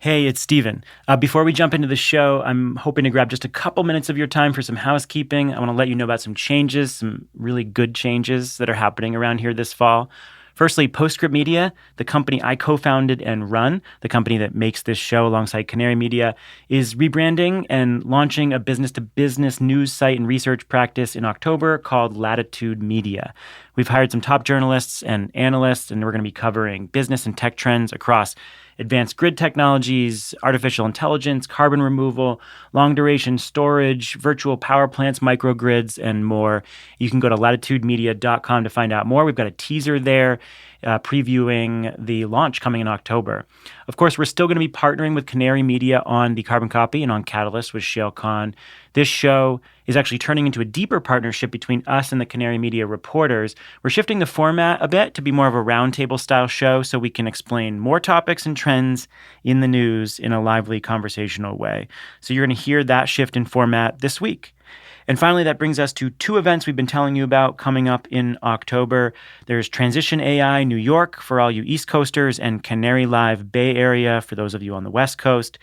Hey, it's Steven. Before we jump into the show, I'm hoping to grab just a couple minutes of your time for some housekeeping. I want to let you know about some changes, some really good changes that are happening around here this fall. Firstly, Postscript Media, the company I co-founded and run, the company that makes this show alongside Canary Media, is rebranding and launching a business-to-business news site and research practice in October called Latitude Media. We've hired some top journalists and analysts, and we're going to be covering business and tech trends across advanced grid technologies, artificial intelligence, carbon removal, long-duration storage, virtual power plants, microgrids, and more. You can go to latitudemedia.com to find out more. We've got a teaser there previewing the launch coming in October. Of course, we're still going to be partnering with Canary Media on the Carbon Copy and on Catalyst with Shale Khan. This show is actually turning into a deeper partnership between us and the Canary Media reporters. We're shifting the format a bit to be more of a roundtable style show so we can explain more topics and trends in the news in a lively conversational way. So you're going to hear that shift in format this week. And finally, that brings us to two events we've been telling you about coming up in October. There's Transition AI New York for all you East Coasters and Canary Live Bay Area for those of you on the West Coast.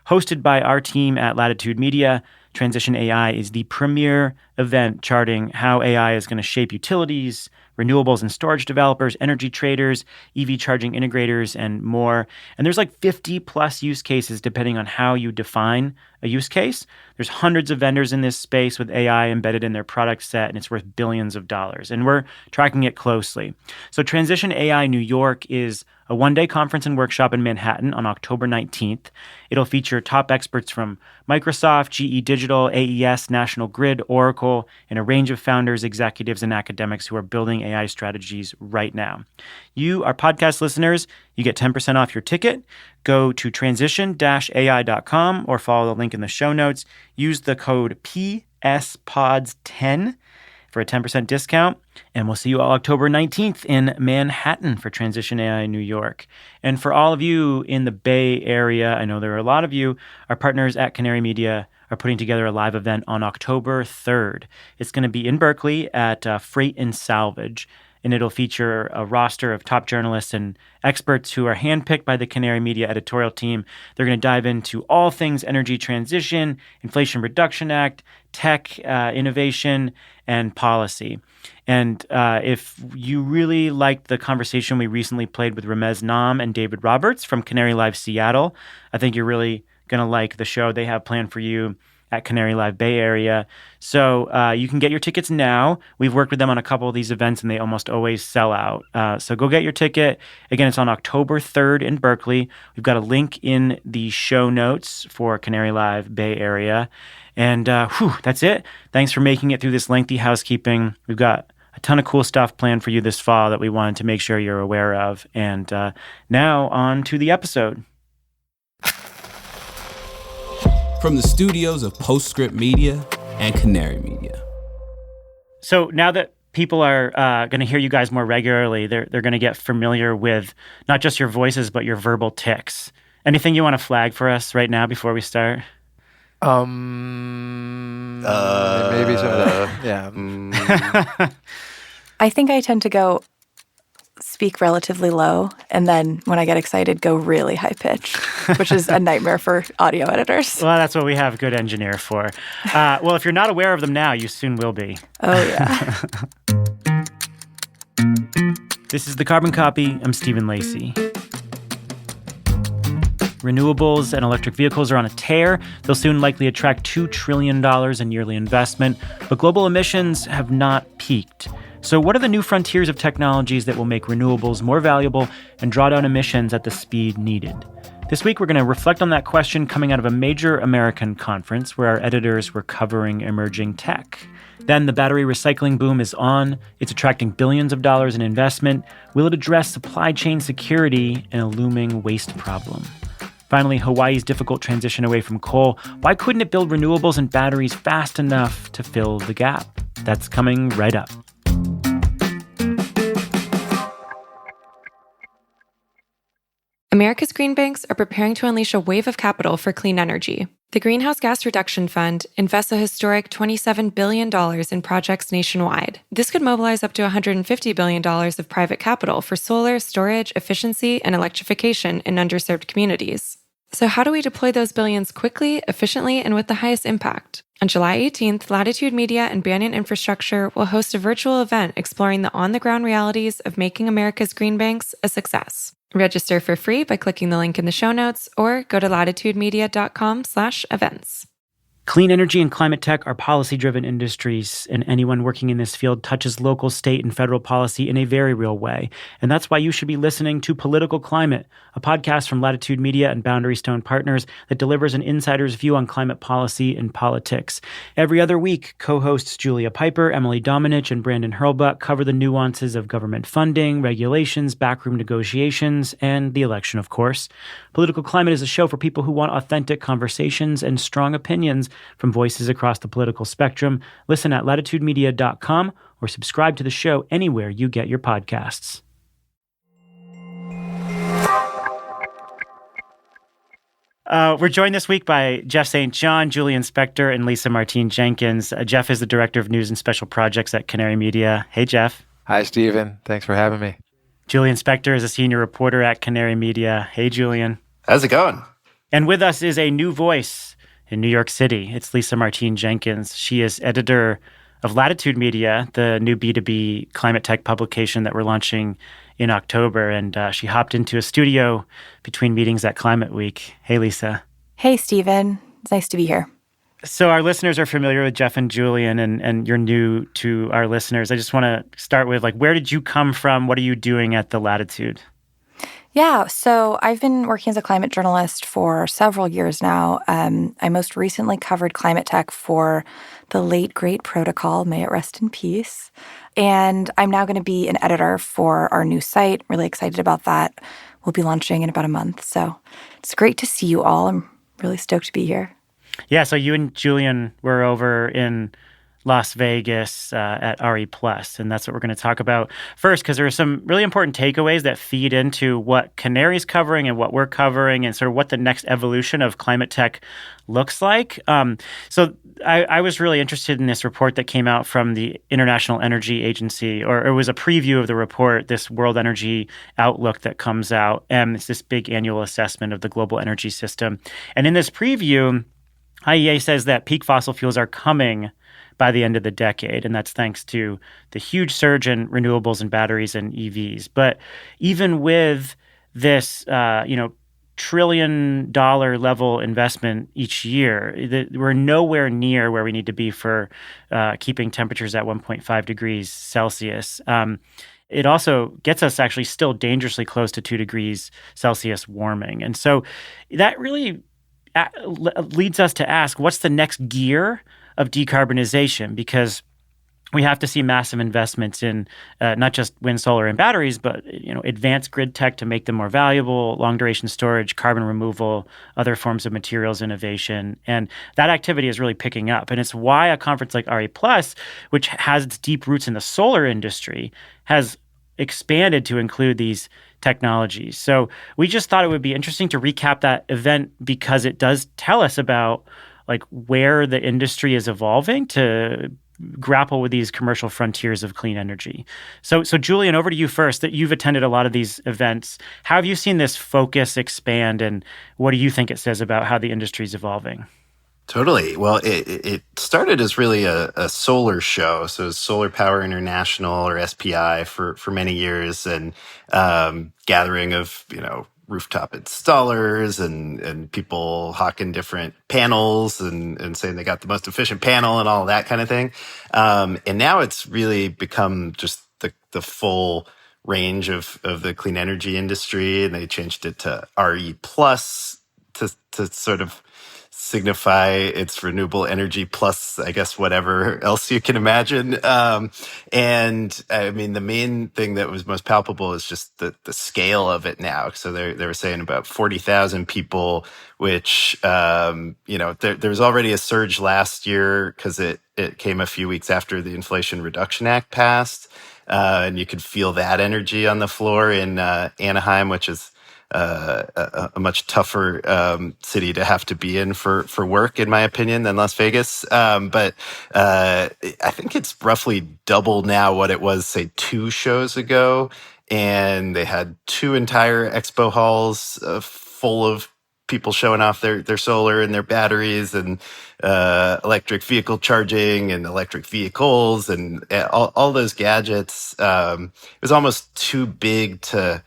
Hosted by our team at Latitude Media, Transition AI is the premier event charting how AI is going to shape utilities, renewables and storage developers, energy traders, EV charging integrators, and more. And there's like 50 plus use cases depending on how you define a use case. There's hundreds of vendors in this space with AI embedded in their product set, and it's worth billions of dollars. And we're tracking it closely. So Transition AI New York is a one-day conference and workshop in Manhattan on October 19th. It'll feature top experts from Microsoft, GE Digital, AES, National Grid, Oracle, and a range of founders, executives, and academics who are building AI strategies right now. You, our podcast listeners, you get 10% off your ticket. Go to transition-ai.com or follow the link in the show notes. Use the code PSPODS10 for a 10% discount. And we'll see you all October 19th in Manhattan for Transition AI New York. And for all of you in the Bay Area, I know there are a lot of you, our partners at Canary Media are putting together a live event on October 3rd. It's going to be in Berkeley at Freight and Salvage, and it'll feature a roster of top journalists and experts who are handpicked by the Canary Media editorial team. They're going to dive into all things energy transition, Inflation Reduction Act, tech, innovation, and policy. And if you really liked the conversation we recently played with Ramez Nam and David Roberts from Canary Live Seattle, I think you're really going to like the show they have planned for you at Canary Live Bay Area. So you can get your tickets now. We've worked with them on a couple of these events, and they almost always sell out. So go get your ticket. Again, it's on October 3rd in Berkeley. We've got a link in the show notes for Canary Live Bay Area. And that's it. Thanks for making it through this lengthy housekeeping. We've got a ton of cool stuff planned for you this fall that we wanted to make sure you're aware of. And now on to the episode. From the studios of Postscript Media and Canary Media. So now that people are going to hear you guys more regularly, they're going to get familiar with not just your voices, but your verbal tics. Anything you want to flag for us right now before we start? Maybe some of the, yeah. I think I tend to go speak relatively low, and then when I get excited, go really high pitch, which is a nightmare for audio editors. Well, that's what we have good engineer for. Well, if you're not aware of them now, you soon will be. Oh, yeah. This is The Carbon Copy. I'm Stephen Lacey. Renewables and electric vehicles are on a tear. They'll soon likely attract $2 trillion in yearly investment, but global emissions have not peaked. So what are the new frontiers of technologies that will make renewables more valuable and draw down emissions at the speed needed? This week, we're going to reflect on that question coming out of a major American conference where our editors were covering emerging tech. Then the battery recycling boom is on. It's attracting billions of dollars in investment. Will it address supply chain security and a looming waste problem? Finally, Hawaii's difficult transition away from coal. Why couldn't it build renewables and batteries fast enough to fill the gap? That's coming right up. America's green banks are preparing to unleash a wave of capital for clean energy. The Greenhouse Gas Reduction Fund invests a historic $27 billion in projects nationwide. This could mobilize up to $150 billion of private capital for solar, storage, efficiency, and electrification in underserved communities. So how do we deploy those billions quickly, efficiently, and with the highest impact? On July 18th, Latitude Media and Banyan Infrastructure will host a virtual event exploring the on-the-ground realities of making America's green banks a success. Register for free by clicking the link in the show notes or go to latitudemedia.com/events. Clean energy and climate tech are policy-driven industries, and anyone working in this field touches local, state, and federal policy in a very real way. And that's why you should be listening to Political Climate, a podcast from Latitude Media and Boundary Stone Partners that delivers an insider's view on climate policy and politics. Every other week, co-hosts Julia Piper, Emily Domenech, and Brandon Hurlbuck cover the nuances of government funding, regulations, backroom negotiations, and the election, of course. Political Climate is a show for people who want authentic conversations and strong opinions from voices across the political spectrum. Listen at latitudemedia.com or subscribe to the show anywhere you get your podcasts. We're joined this week by Jeff St. John, Julian Spector, and Lisa Martine Jenkins. Jeff is the Director of News and Special Projects at Canary Media. Hey, Jeff. Hi, Stephen. Thanks for having me. Julian Spector is a senior reporter at Canary Media. Hey, Julian. How's it going? And with us is a new voice in New York City. It's Lisa Martine Jenkins. She is editor of Latitude Media, the new B2B climate tech publication that we're launching in October. And she hopped into a studio between meetings at Climate Week. Hey, Lisa. Hey, Stephen. It's nice to be here. So our listeners are familiar with Jeff and Julian, and you're new to our listeners. I just want to start with, where did you come from? What are you doing at the Latitude? Yeah, so I've been working as a climate journalist for several years now. I most recently covered climate tech for the late, great Protocol, may it rest in peace. And I'm now going to be an editor for our new site. Really excited about that. We'll be launching in about a month. So it's great to see you all. I'm really stoked to be here. Yeah, so you and Julian were over in Las Vegas at RE+, and that's what we're going to talk about first, because there are some really important takeaways that feed into what Canary's covering and what we're covering and sort of what the next evolution of climate tech looks like. So I was really interested in this report that came out from the International Energy Agency, or it was a preview of the report, this World Energy Outlook that comes out, and it's this big annual assessment of the global energy system. And in this preview, IEA says that peak fossil fuels are coming by the end of the decade, and that's thanks to the huge surge in renewables and batteries and EVs. But even with this, trillion-dollar level investment each year, we're nowhere near where we need to be for keeping temperatures at 1.5 degrees Celsius. It also gets us actually still dangerously close to 2 degrees Celsius warming. And so that really leads us to ask, what's the next gear of decarbonization? Because we have to see massive investments in not just wind, solar, and batteries, but advanced grid tech to make them more valuable, long-duration storage, carbon removal, other forms of materials innovation. And that activity is really picking up. And it's why a conference like RE+, which has its deep roots in the solar industry, has expanded to include these technologies. So we just thought it would be interesting to recap that event because it does tell us about where the industry is evolving to grapple with these commercial frontiers of clean energy. So Julian, over to you first. That you've attended a lot of these events. How have you seen this focus expand, and what do you think it says about how the industry is evolving? Totally. Well, it started as really a solar show. So it was Solar Power International, or SPI, for many years, and gathering of, rooftop installers and people hawking different panels and saying they got the most efficient panel and all that kind of thing. And now it's really become just the full range of the clean energy industry. And they changed it to RE plus to sort of signify it's renewable energy plus, I guess, whatever else you can imagine. And I mean, the main thing that was most palpable is just the scale of it now. So they were saying about 40,000 people, which, there was already a surge last year because it came a few weeks after the Inflation Reduction Act passed. And you could feel that energy on the floor in Anaheim, which is a much tougher city to have to be in for work, in my opinion, than Las Vegas. But I think it's roughly double now what it was, say, 2 shows ago. And they had 2 entire expo halls full of people showing off their solar and their batteries and electric vehicle charging and electric vehicles and all those gadgets. It was almost too big to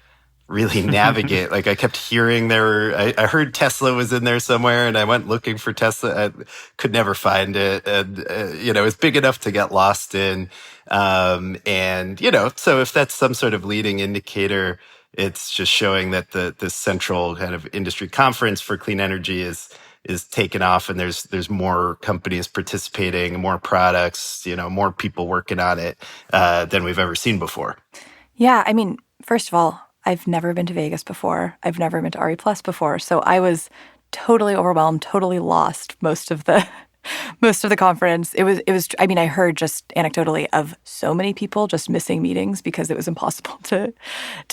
really navigate. Like I kept hearing I heard Tesla was in there somewhere, and I went looking for Tesla. I could never find it. And, it's big enough to get lost in. So if that's some sort of leading indicator, it's just showing that the central kind of industry conference for clean energy is taken off, and there's more companies participating, more products, more people working on it than we've ever seen before. Yeah, I mean, first of all, I've never been to Vegas before. I've never been to RE Plus before. So I was totally overwhelmed, totally lost most of the conference. It was I mean, I heard just anecdotally of so many people just missing meetings because it was impossible to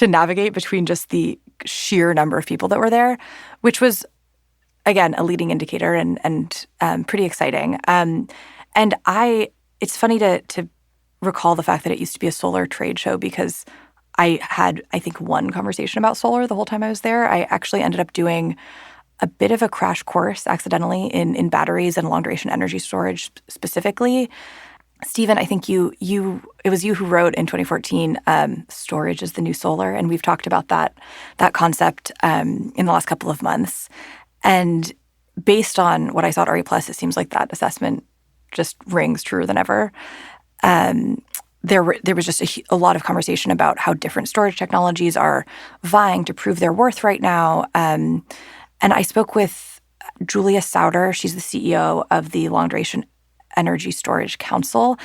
navigate between just the sheer number of people that were there, which was, again, a leading indicator and pretty exciting. It's funny to recall the fact that it used to be a solar trade show because I had, I think, one conversation about solar the whole time I was there. I actually ended up doing a bit of a crash course accidentally in batteries and long-duration energy storage specifically. Stephen, I think it was you who wrote in 2014, storage is the new solar, and we've talked about that concept in the last couple of months. And based on what I saw at RE Plus, it seems like that assessment just rings truer than ever. There was just a lot of conversation about how different storage technologies are vying to prove their worth right now. And I spoke with Julia Sauter. She's the CEO of the Long Duration Energy Storage Council.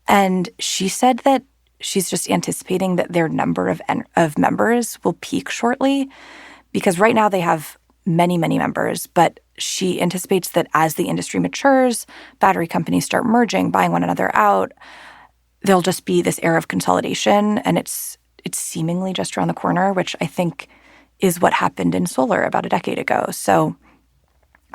And she said that she's just anticipating that their number of members will peak shortly because right now they have many, many members. But she anticipates that as the industry matures, battery companies start merging, buying one another out, there'll just be this era of consolidation, and it's seemingly just around the corner, which I think is what happened in solar about a decade ago. So,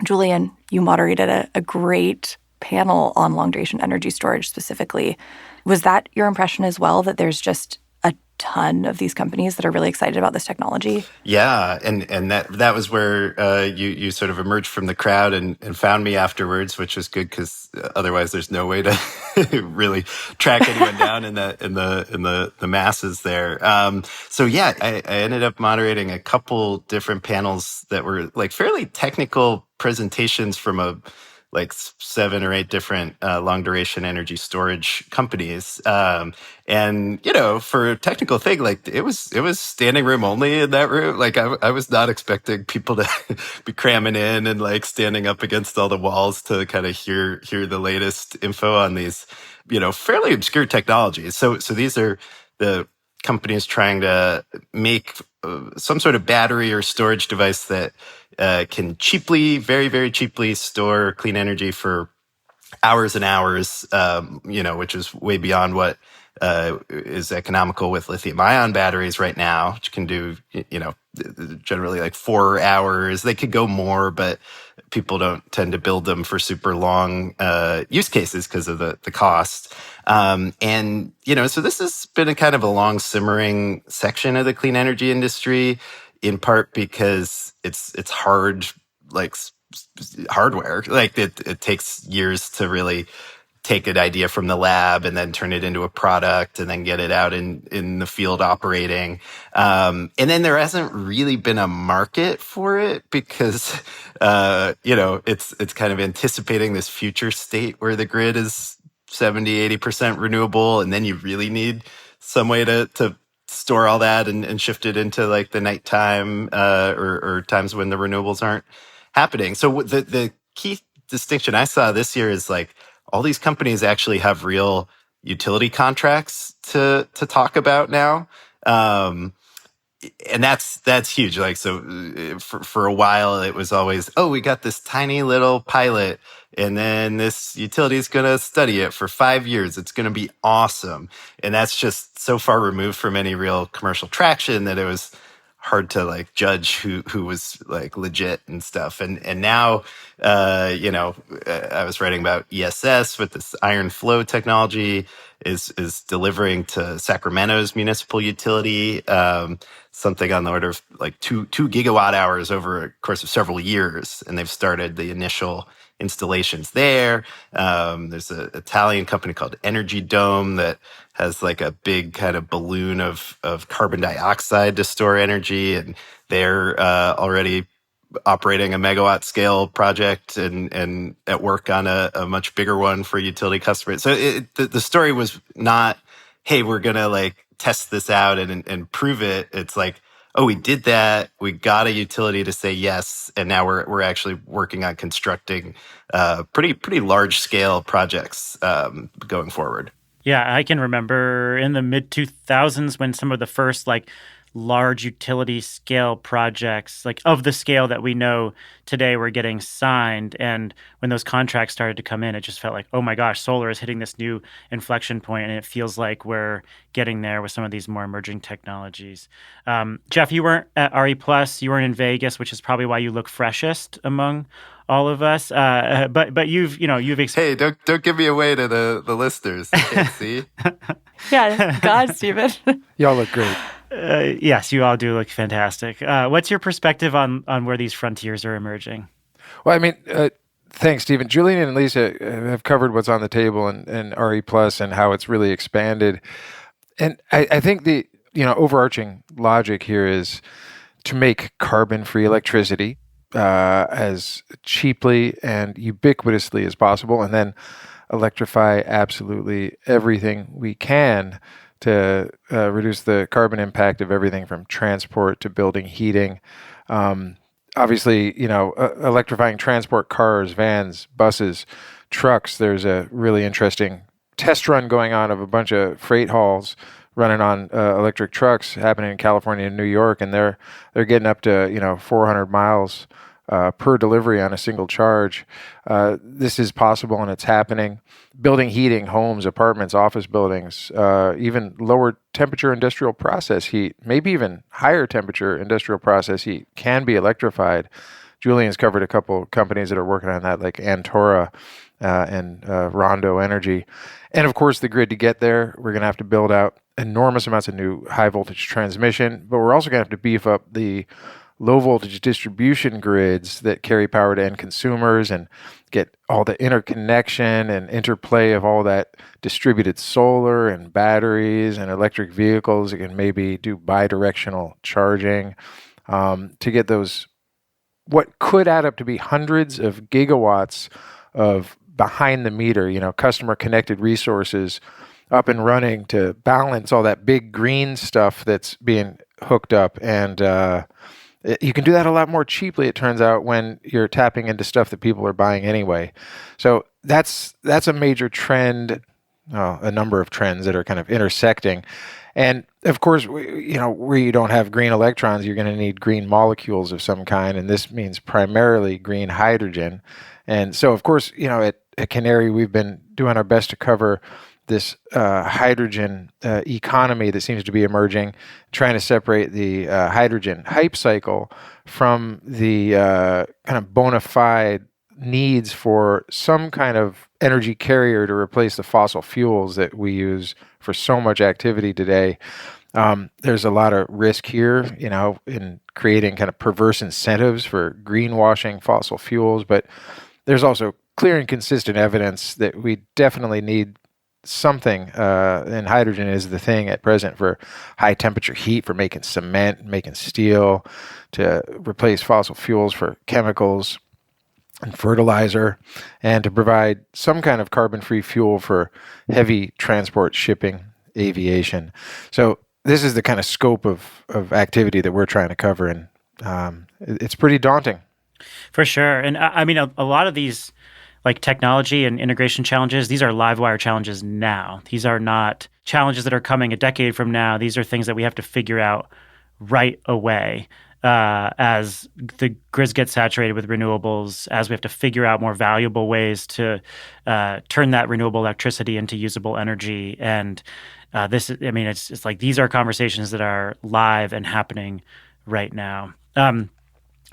Julian, you moderated a great panel on long-duration energy storage specifically. Was that your impression as well, that there's just a ton of these companies that are really excited about this technology? Yeah, and that was where you sort of emerged from the crowd and found me afterwards, which was good because otherwise there's no way to really track anyone down in the masses there. So yeah, I ended up moderating a couple different panels that were like fairly technical presentations from like 7 or 8 different long duration energy storage companies. And, for a technical thing, like it was standing room only in that room. Like I was not expecting people to be cramming in and like standing up against all the walls to kind of hear the latest info on these, fairly obscure technologies. So these are the companies trying to make some sort of battery or storage device that can cheaply, very, very cheaply store clean energy for hours and hours, which is way beyond what is economical with lithium-ion batteries right now, which can do, generally like 4 hours. They could go more, but people don't tend to build them for super long use cases because of the cost. So this has been a kind of a long simmering section of the clean energy industry, in part because it's hard, like hardware. Like it takes years to really take an idea from the lab and then turn it into a product and then get it out in the field operating. And then there hasn't really been a market for it because, it's kind of anticipating this future state where the grid is 70-80% renewable. And then you really need some way to store all that and shift it into like the nighttime or times when the renewables aren't happening. So the key distinction I saw this year is like all these companies actually have real utility contracts to talk about now. And that's huge. Like, so for a while it was always, we got this tiny little pilot and then this utility is going to study it for 5 years. It's going to be awesome. And that's just so far removed from any real commercial traction that it was hard to like judge who was like legit and stuff. And now, I was writing about ESS with this iron flow technology. is delivering to Sacramento's municipal utility, something on the order of like two gigawatt hours over a course of several years. And they've started the initial installations there. There's an Italian company called Energy Dome that has like a big kind of balloon of carbon dioxide to store energy, and they're already operating a megawatt scale project and at work on a much bigger one for utility customers. So the story was not, hey, we're gonna like test this out and prove it. It's like, oh, we did that. We got a utility to say yes, and now we're actually working on constructing pretty large scale projects going forward. Yeah, I can remember in the mid 2000s when some of the first like large utility scale projects, like of the scale that we know today, were getting signed. And when those contracts started to come in, it just felt like, oh my gosh, solar is hitting this new inflection point, and it feels like we're getting there with some of these more emerging technologies. Jeff, you weren't at RE Plus, you weren't in Vegas, which is probably why you look freshest among all of us. But you've Hey, don't give me away to the listeners. They can't see. Yeah, God, Stephen. Y'all look great. Yes, you all do look fantastic. What's your perspective on where these frontiers are emerging? Well, I mean, thanks, Stephen. Julian and Lisa have covered what's on the table in RE Plus and how it's really expanded. And I think the overarching logic here is to make carbon-free electricity as cheaply and ubiquitously as possible, and then electrify absolutely everything we can to reduce the carbon impact of everything from transport to building heating. Obviously, electrifying transport, cars, vans, buses, trucks. There's a really interesting test run going on of a bunch of freight hauls running on electric trucks happening in California and New York, and they're getting up to 400 miles per delivery on a single charge. This is possible, and it's happening. Building heating, homes, apartments, office buildings, even lower temperature industrial process heat, maybe even higher temperature industrial process heat can be electrified. Julian's covered a couple companies that are working on that, like Antora and Rondo Energy. And of course, the grid to get there, we're going to have to build out enormous amounts of new high voltage transmission, but we're also going to have to beef up the low voltage distribution grids that carry power to end consumers and get all the interconnection and interplay of all that distributed solar and batteries and electric vehicles that can maybe do bidirectional charging to get those, what could add up to be hundreds of gigawatts of behind the meter, customer connected resources up and running to balance all that big green stuff that's being hooked up. And you can do that a lot more cheaply, it turns out, when you're tapping into stuff that people are buying anyway. So that's a major trend, a number of trends that are kind of intersecting. And of course, where you don't have green electrons, you're going to need green molecules of some kind, and this means primarily green hydrogen. And so, of course, at Canary, we've been doing our best to cover this hydrogen economy that seems to be emerging, trying to separate the hydrogen hype cycle from the kind of bona fide needs for some kind of energy carrier to replace the fossil fuels that we use for so much activity today. There's a lot of risk here, in creating kind of perverse incentives for greenwashing fossil fuels, but there's also clear and consistent evidence that we definitely need something, and hydrogen is the thing at present for high temperature heat, for making cement, making steel, to replace fossil fuels for chemicals and fertilizer, and to provide some kind of carbon-free fuel for heavy transport, shipping, aviation. So this is the kind of scope of activity that we're trying to cover, and it's pretty daunting. For sure. And I mean, a lot of these like technology and integration challenges, these are live wire challenges now. These are not challenges that are coming a decade from now. These are things that we have to figure out right away as the grids get saturated with renewables, as we have to figure out more valuable ways to turn that renewable electricity into usable energy. And it's like these are conversations that are live and happening right now.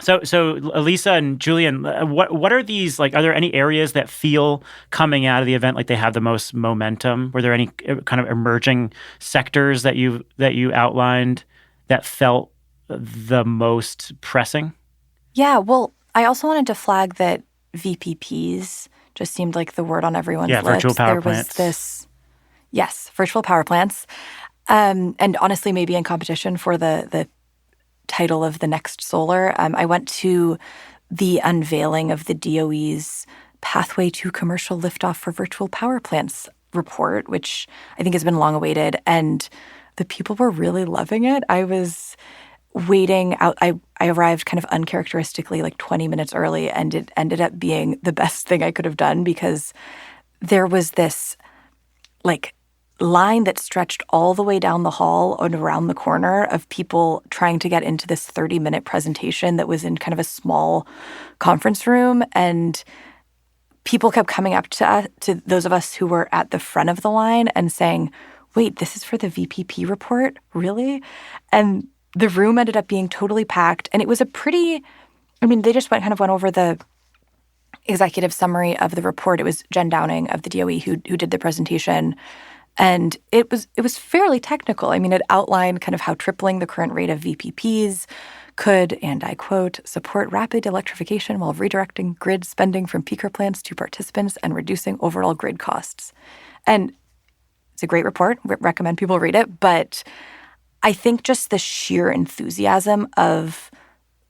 So Lisa and Julian, what are these like? Are there any areas that feel coming out of the event like they have the most momentum? Were there any kind of emerging sectors that you outlined that felt the most pressing? Yeah, well, I also wanted to flag that VPPs just seemed like the word on everyone's Yeah, virtual lips. power There was plants. this, yes, virtual power plants. And honestly, maybe in competition for the title of the next solar, I went to the unveiling of the DOE's Pathway to Commercial Liftoff for Virtual Power Plants report, which I think has been long awaited. And the people were really loving it. I was waiting out. I arrived kind of uncharacteristically like 20 minutes early, and it ended up being the best thing I could have done because there was this like line that stretched all the way down the hall and around the corner of people trying to get into this 30-minute presentation that was in kind of a small conference room. And people kept coming up to us, to those of us who were at the front of the line and saying, wait, this is for the VPP report? Really? And the room ended up being totally packed. And it was they just went over the executive summary of the report. It was Jen Downing of the DOE who did the presentation. And it was fairly technical. I mean, it outlined kind of how tripling the current rate of VPPs could, and I quote, support rapid electrification while redirecting grid spending from peaker plants to participants and reducing overall grid costs. And it's a great report. Recommend people read it. But I think just the sheer enthusiasm of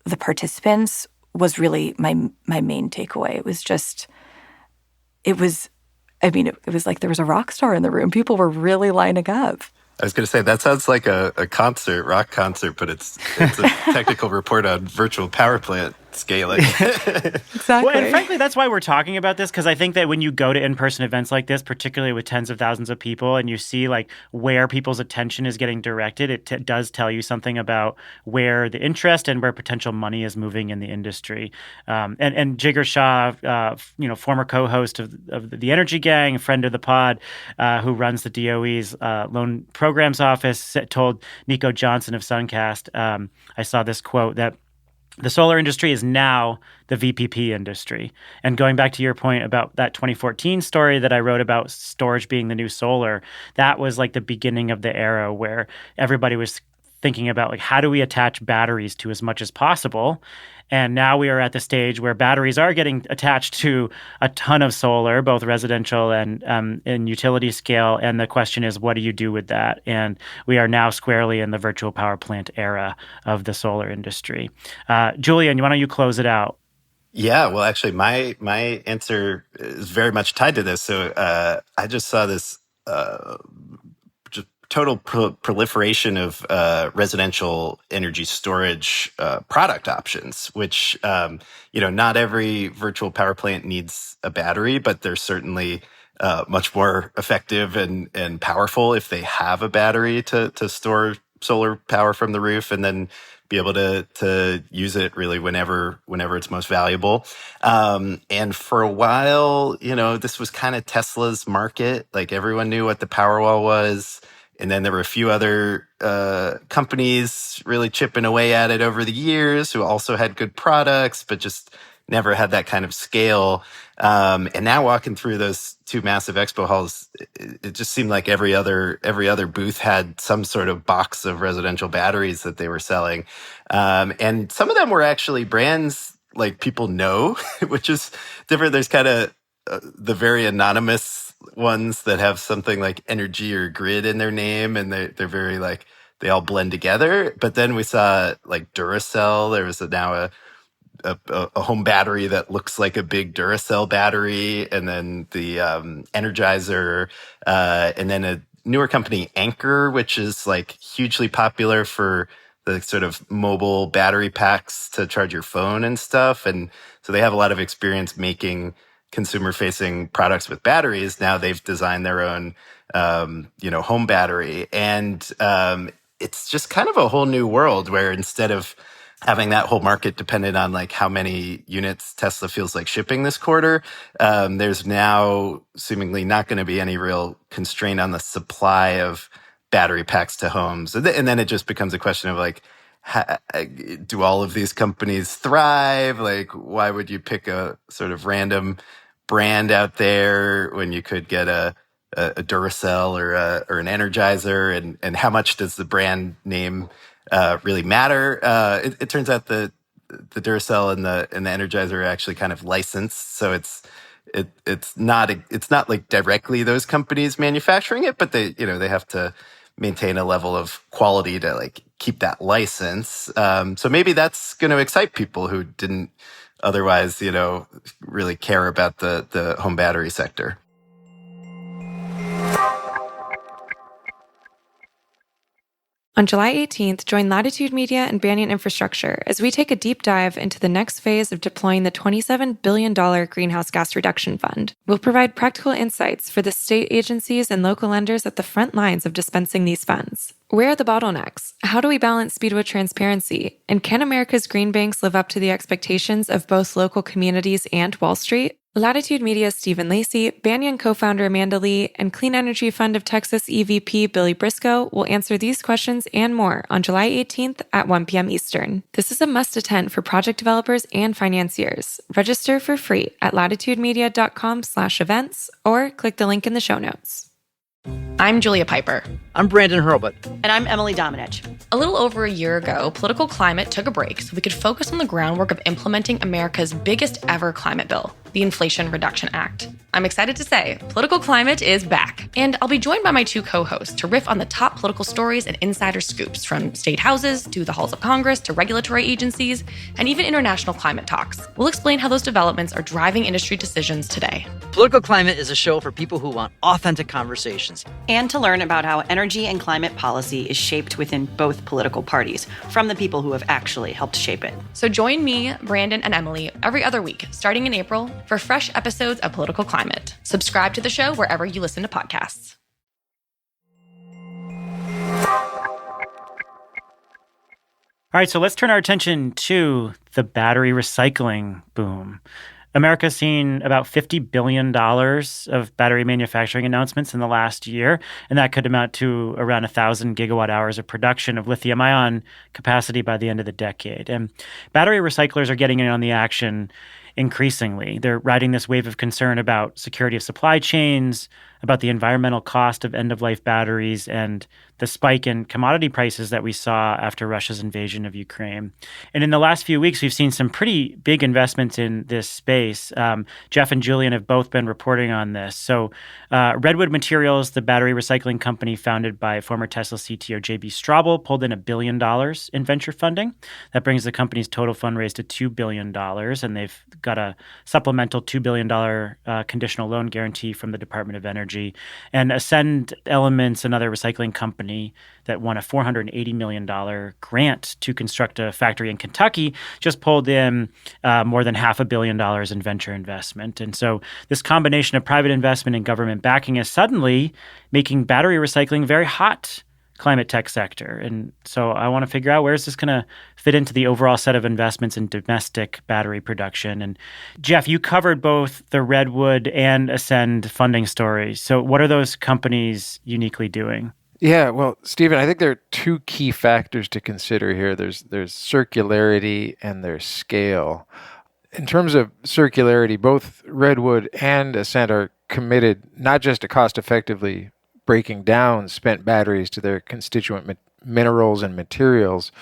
the participants was really my main takeaway. It was like there was a rock star in the room. People were really lining up. I was going to say, that sounds like a concert, rock concert, but it's a technical report on virtual power plant scaling. Exactly. Well, and frankly, that's why we're talking about this, because I think that when you go to in-person events like this, particularly with tens of thousands of people, and you see like where people's attention is getting directed, it does tell you something about where the interest and where potential money is moving in the industry. And Jigar Shah, former co-host of the Energy Gang, a friend of the pod, who runs the DOE's Loan Programs Office, told Nico Johnson of Suncast, I saw this quote that the solar industry is now the VPP industry. And going back to your point about that 2014 story that I wrote about storage being the new solar, that was like the beginning of the era where everybody was thinking about like, how do we attach batteries to as much as possible? And now we are at the stage where batteries are getting attached to a ton of solar, both residential and in utility scale. And the question is, what do you do with that? And we are now squarely in the virtual power plant era of the solar industry. Julian, why don't you close it out? Yeah, well, actually, my answer is very much tied to this. So I just saw this just total proliferation of residential energy storage product options, which, not every virtual power plant needs a battery, but they're certainly much more effective and powerful if they have a battery to store solar power from the roof and then be able to use it really whenever it's most valuable. And for a while, this was kind of Tesla's market. Like everyone knew what the Powerwall was. And then there were a few other companies really chipping away at it over the years who also had good products, but just never had that kind of scale. And now walking through those two massive expo halls, it just seemed like every other booth had some sort of box of residential batteries that they were selling. And some of them were actually brands like people know, which is different. There's kind of the very anonymous ones that have something like energy or grid in their name, and they're very like, they all blend together. But then we saw like Duracell. There was now a home battery that looks like a big Duracell battery, and then the Energizer, and then a newer company, Anchor, which is like hugely popular for the sort of mobile battery packs to charge your phone and stuff. And so they have a lot of experience making consumer-facing products with batteries. Now they've designed their own, home battery, and it's just kind of a whole new world where instead of having that whole market dependent on like how many units Tesla feels like shipping this quarter, there's now seemingly not going to be any real constraint on the supply of battery packs to homes. And then it just becomes a question of like, do all of these companies thrive? Like, why would you pick a sort of random brand out there when you could get a Duracell or an Energizer? And how much does the brand name really matter? It turns out the Duracell and the Energizer are actually kind of licensed, so it's not like directly those companies manufacturing it, but they have to maintain a level of quality to like keep that license. So maybe that's going to excite people who didn't otherwise, really care about the home battery sector. On July 18th, join Latitude Media and Banyan Infrastructure as we take a deep dive into the next phase of deploying the $27 billion Greenhouse Gas Reduction Fund. We'll provide practical insights for the state agencies and local lenders at the front lines of dispensing these funds. Where are the bottlenecks? How do we balance speed with transparency? And can America's green banks live up to the expectations of both local communities and Wall Street? Latitude Media's Stephen Lacey, Banyan co-founder Amanda Lee, and Clean Energy Fund of Texas EVP Billy Briscoe will answer these questions and more on July 18th at 1 p.m. Eastern. This is a must-attend for project developers and financiers. Register for free at latitudemedia.com/events or click the link in the show notes. I'm Julia Piper. I'm Brandon Hurlbut. And I'm Emily Domenech. A little over a year ago, political climate took a break so we could focus on the groundwork of implementing America's biggest ever climate bill, the Inflation Reduction Act. I'm excited to say, political climate is back. And I'll be joined by my two co-hosts to riff on the top political stories and insider scoops, from state houses to the halls of Congress to regulatory agencies and even international climate talks. We'll explain how those developments are driving industry decisions today. Political Climate is a show for people who want authentic conversations. And to learn about how energy and climate policy is shaped within both political parties, from the people who have actually helped shape it. So join me, Brandon, and Emily every other week, starting in April, for fresh episodes of Political Climate. Subscribe to the show wherever you listen to podcasts. All right, so let's turn our attention to the battery recycling boom. America's seen about $50 billion of battery manufacturing announcements in the last year, and that could amount to around 1,000 gigawatt hours of production of lithium-ion capacity by the end of the decade. And battery recyclers are getting in on the action increasingly. They're riding this wave of concern about security of supply chains, about the environmental cost of end-of-life batteries, and the spike in commodity prices that we saw after Russia's invasion of Ukraine. And in the last few weeks, we've seen some pretty big investments in this space. Jeff and Julian have both been reporting on this. So Redwood Materials, the battery recycling company founded by former Tesla CTO J.B. Straubel, pulled in $1 billion in venture funding. That brings the company's total fundraise to $2 billion, and they've got a supplemental $2 billion conditional loan guarantee from the Department of Energy. And Ascend Elements, another recycling company that won a $480 million grant to construct a factory in Kentucky, just pulled in more than $500 million in venture investment. And so this combination of private investment and government backing is suddenly making battery recycling very hot climate tech sector. And so I want to figure out, where is this going to fit into the overall set of investments in domestic battery production? And Jeff, you covered both the Redwood and Ascend funding stories. So what are those companies uniquely doing? Yeah, well, Stephen, I think there are two key factors to consider here. There's circularity and there's scale. In terms of circularity, both Redwood and Ascend are committed not just to cost effectively breaking down spent batteries to their constituent minerals and materials,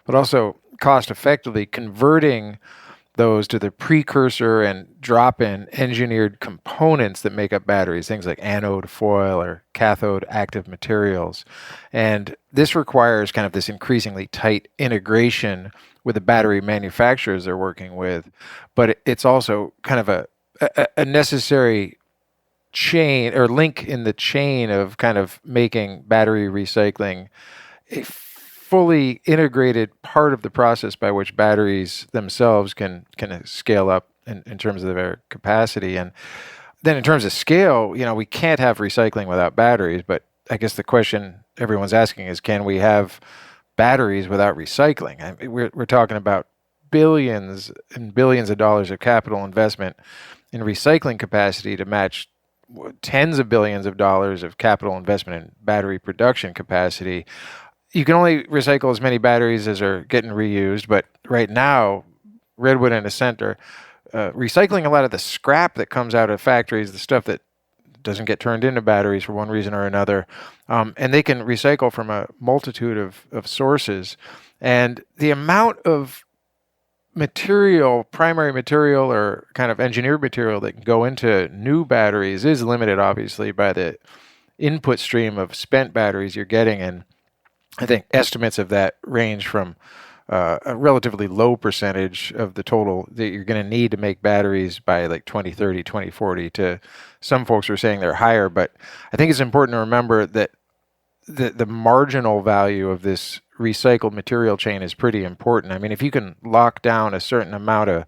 but also cost-effectively converting those to the precursor and drop-in engineered components that make up batteries, things like anode foil or cathode active materials. And this requires kind of this increasingly tight integration with the battery manufacturers they're working with, but it's also kind of a necessary chain or link in the chain of kind of making battery recycling a fully integrated part of the process by which batteries themselves can scale up in terms of their capacity. And then in terms of scale, we can't have recycling without batteries, but I guess the question everyone's asking is, can we have batteries without recycling? I mean, we're talking about billions and billions of dollars of capital investment in recycling capacity to match tens of billions of dollars of capital investment in battery production capacity. you can only recycle as many batteries as are getting reused. But right now, Redwood and Ascent are recycling a lot of the scrap that comes out of factories, the stuff that doesn't get turned into batteries for one reason or another. And they can recycle from a multitude of sources. And the amount of material, primary material or kind of engineered material that can go into new batteries is limited, obviously, by the input stream of spent batteries you're getting. And I think estimates of that range from a relatively low percentage of the total that you're going to need to make batteries by like 2030, 2040 to some folks are saying they're higher. But I think it's important to remember that the marginal value of this recycled material chain is pretty important. I mean, if you can lock down a certain amount of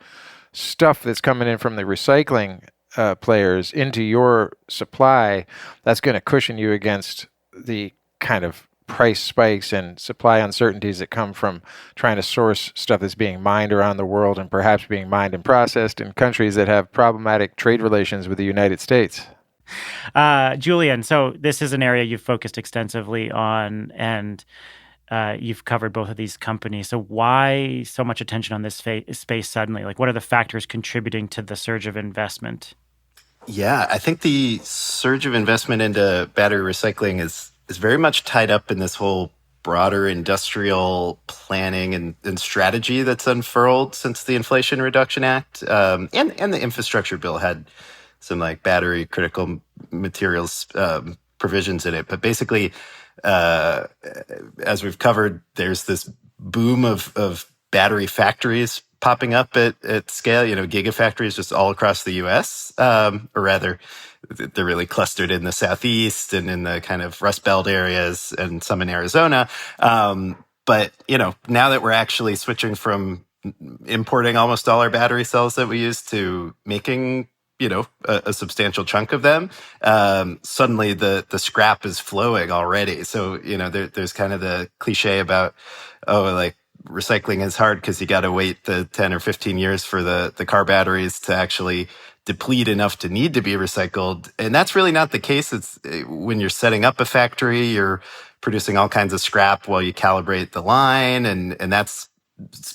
stuff that's coming in from the recycling players into your supply, that's going to cushion you against the kind of price spikes and supply uncertainties that come from trying to source stuff that's being mined around the world and perhaps being mined and processed in countries that have problematic trade relations with the United States. Julian, so this is an area you've focused extensively on, and you've covered both of these companies. So why so much attention on this space suddenly? Like, what are the factors contributing to the surge of investment? Yeah, I think the surge of investment into battery recycling is very much tied up in this whole broader industrial planning and strategy that's unfurled since the Inflation Reduction Act, and the infrastructure bill had some like battery critical materials provisions in it. But basically, as we've covered, there's this boom of battery factories popping up at scale, gigafactories just all across the U.S., or rather, they're really clustered in the Southeast and in the kind of Rust Belt areas and some in Arizona. But, now that we're actually switching from importing almost all our battery cells that we use to making a substantial chunk of them, suddenly the scrap is flowing already. So, there's kind of the cliche about, like recycling is hard because you got to wait the 10 or 15 years for the car batteries to actually deplete enough to need to be recycled. And that's really not the case. It's when you're setting up a factory, you're producing all kinds of scrap while you calibrate the line. And that's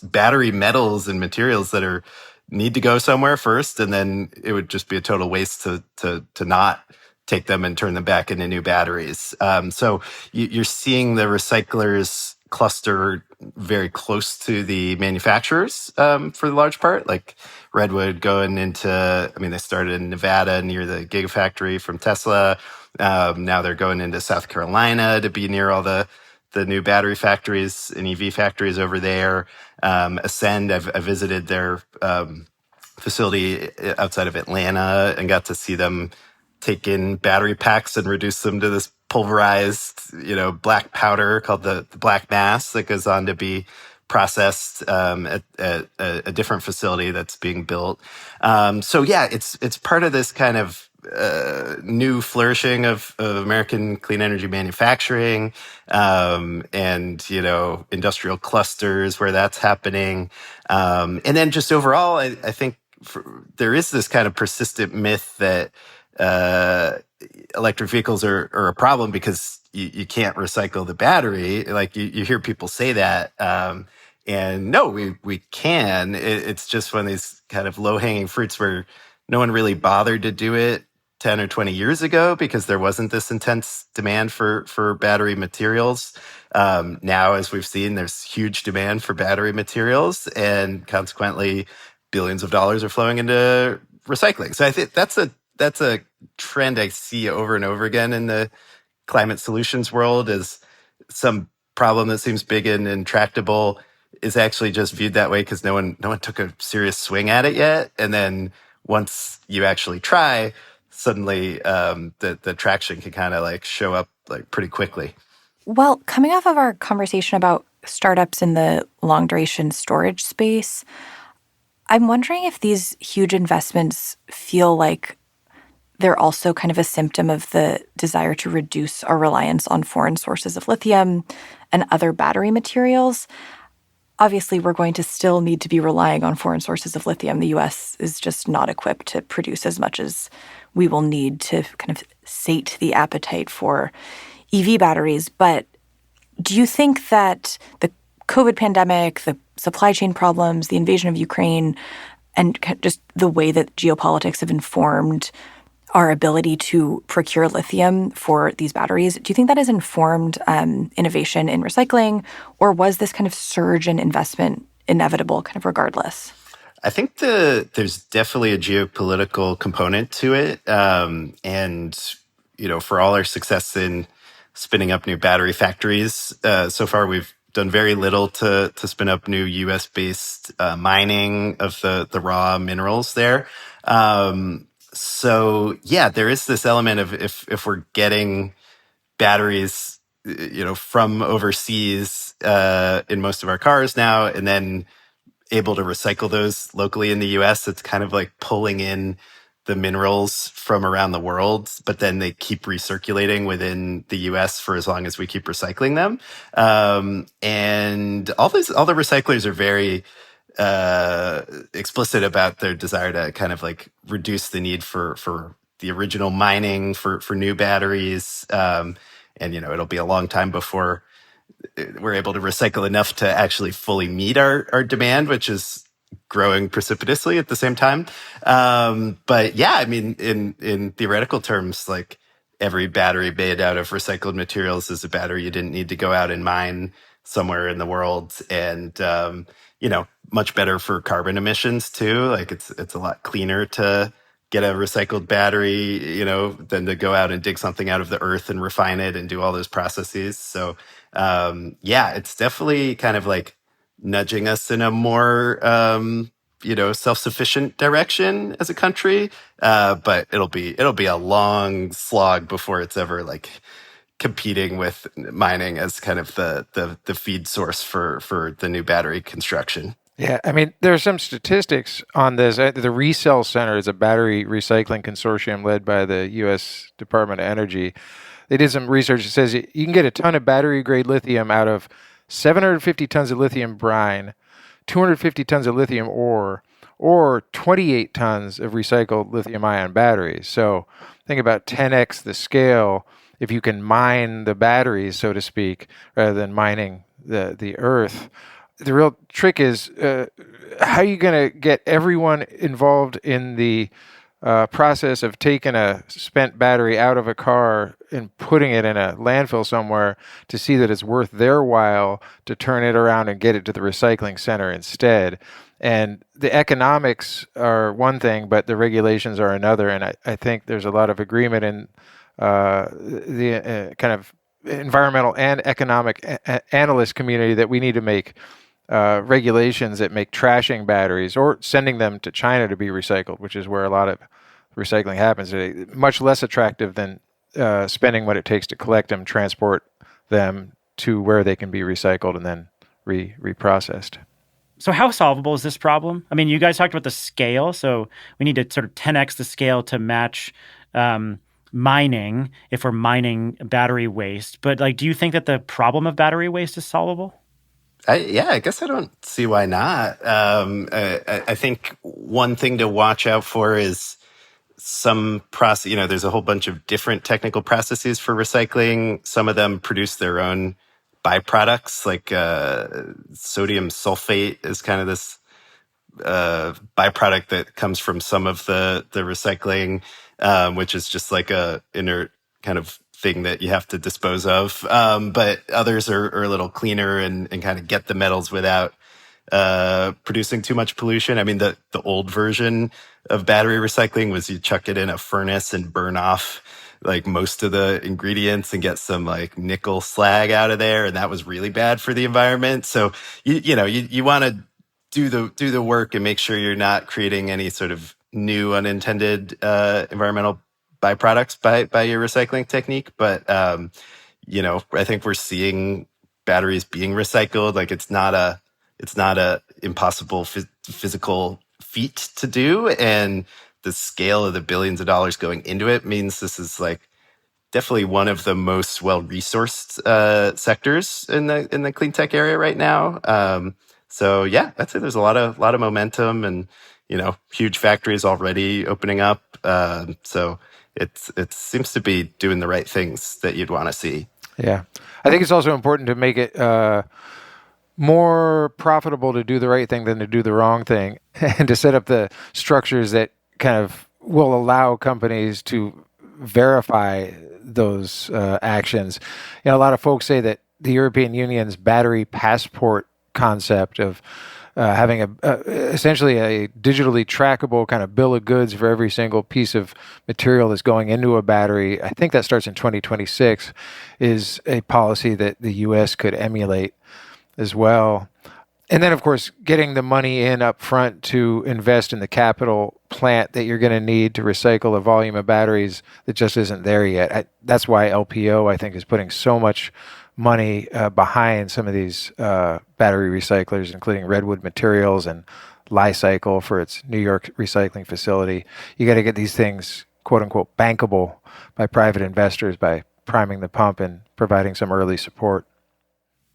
battery metals and materials that need to go somewhere first, and then it would just be a total waste to not take them and turn them back into new batteries. So you're seeing the recyclers cluster very close to the manufacturers for the large part, like Redwood going into, they started in Nevada near the Gigafactory from Tesla. Now they're going into South Carolina to be near all the new battery factories and EV factories over there. Ascend, I visited their facility outside of Atlanta and got to see them take in battery packs and reduce them to this pulverized, black powder called the black mass that goes on to be processed at a different facility that's being built. So yeah, it's part of this kind of new flourishing of American clean energy manufacturing, and industrial clusters where that's happening, and then just overall, I think there is this kind of persistent myth that electric vehicles are a problem because you can't recycle the battery. Like you hear people say that, and no, we can. It's just one of these kind of low hanging fruits where no one really bothered to do it 10 or 20 years ago because there wasn't this intense demand for battery materials. Now, as we've seen, there's huge demand for battery materials, and consequently, billions of dollars are flowing into recycling. So I think that's a trend I see over and over again in the climate solutions world, is some problem that seems big and intractable is actually just viewed that way because no one took a serious swing at it yet. And then once you actually try, suddenly the traction can kind of like show up like pretty quickly. Well, coming off of our conversation about startups in the long duration storage space, I'm wondering if these huge investments feel like they're also kind of a symptom of the desire to reduce our reliance on foreign sources of lithium and other battery materials. Obviously, we're going to still need to be relying on foreign sources of lithium. The U.S. is just not equipped to produce as much as we will need to kind of sate the appetite for EV batteries. But Do you think that the COVID pandemic, the supply chain problems, the invasion of Ukraine, and just the way that geopolitics have informed our ability to procure lithium for these batteries, do you think that has informed innovation in recycling, or was this kind of surge in investment inevitable kind of regardless? I think there's definitely a geopolitical component to it. For all our success in spinning up new battery factories, so far we've done very little to spin up new US-based mining of the raw minerals there. There is this element of if we're getting batteries, from overseas in most of our cars now, and then able to recycle those locally in the US, it's kind of like pulling in the minerals from around the world, but then they keep recirculating within the US for as long as we keep recycling them. And all the recyclers are very explicit about their desire to kind of like reduce the need for the original mining for new batteries. It'll be a long time before we're able to recycle enough to actually fully meet our demand, which is growing precipitously at the same time. In theoretical terms, like every battery made out of recycled materials is a battery you didn't need to go out and mine somewhere in the world. And, much better for carbon emissions too. Like it's a lot cleaner to get a recycled battery, than to go out and dig something out of the earth and refine it and do all those processes. So, it's definitely kind of like nudging us in a more, self-sufficient direction as a country. But it'll be a long slog before it's ever like competing with mining as kind of the feed source for the new battery construction. Yeah, I mean, there are some statistics on this. The Resell Center is a battery recycling consortium led by the U.S. Department of Energy. They did some research that says you can get a ton of battery-grade lithium out of 750 tons of lithium brine, 250 tons of lithium ore, or 28 tons of recycled lithium-ion batteries. So think about 10x the scale if you can mine the batteries, so to speak, rather than mining the earth. The real trick is how are you going to get everyone involved in the process of taking a spent battery out of a car and putting it in a landfill somewhere to see that it's worth their while to turn it around and get it to the recycling center instead. And the economics are one thing, but the regulations are another. And I think there's a lot of agreement in the kind of environmental and economic analyst community that we need to make regulations that make trashing batteries or sending them to China to be recycled, which is where a lot of recycling happens today, much less attractive than spending what it takes to collect them, transport them to where they can be recycled and then reprocessed. So how solvable is this problem? I mean, you guys talked about the scale, so we need to sort of 10x the scale to match mining if we're mining battery waste. But do you think that the problem of battery waste is solvable? I guess I don't see why not. I think one thing to watch out for is some process. There's a whole bunch of different technical processes for recycling. Some of them produce their own byproducts, like sodium sulfate is kind of this byproduct that comes from some of the recycling, which is just like a inert kind of thing that you have to dispose of. But others are a little cleaner and kind of get the metals without producing too much pollution. I mean, the old version of battery recycling was you chuck it in a furnace and burn off like most of the ingredients and get some like nickel slag out of there. And that was really bad for the environment. So, you want to do the work and make sure you're not creating any sort of new unintended environmental byproducts by your recycling technique. But, I think we're seeing batteries being recycled. Like it's not a impossible physical feat to do. And the scale of the billions of dollars going into it means this is like definitely one of the most well-resourced sectors in the clean tech area right now. I'd say there's a lot of momentum and, huge factories already opening up. So it seems to be doing the right things that you'd want to see. Yeah. I think it's also important to make it more profitable to do the right thing than to do the wrong thing, and to set up the structures that kind of will allow companies to verify those actions. A lot of folks say that the European Union's battery passport concept of having essentially a digitally trackable kind of bill of goods for every single piece of material that's going into a battery, I think that starts in 2026, is a policy that the U.S. could emulate as well. And then, of course, getting the money in up front to invest in the capital plant that you're going to need to recycle a volume of batteries that just isn't there yet. That's why LPO, I think, is putting so much money behind some of these battery recyclers, including Redwood Materials and Li-Cycle for its New York recycling facility. You got to get these things, quote unquote, bankable by private investors by priming the pump and providing some early support.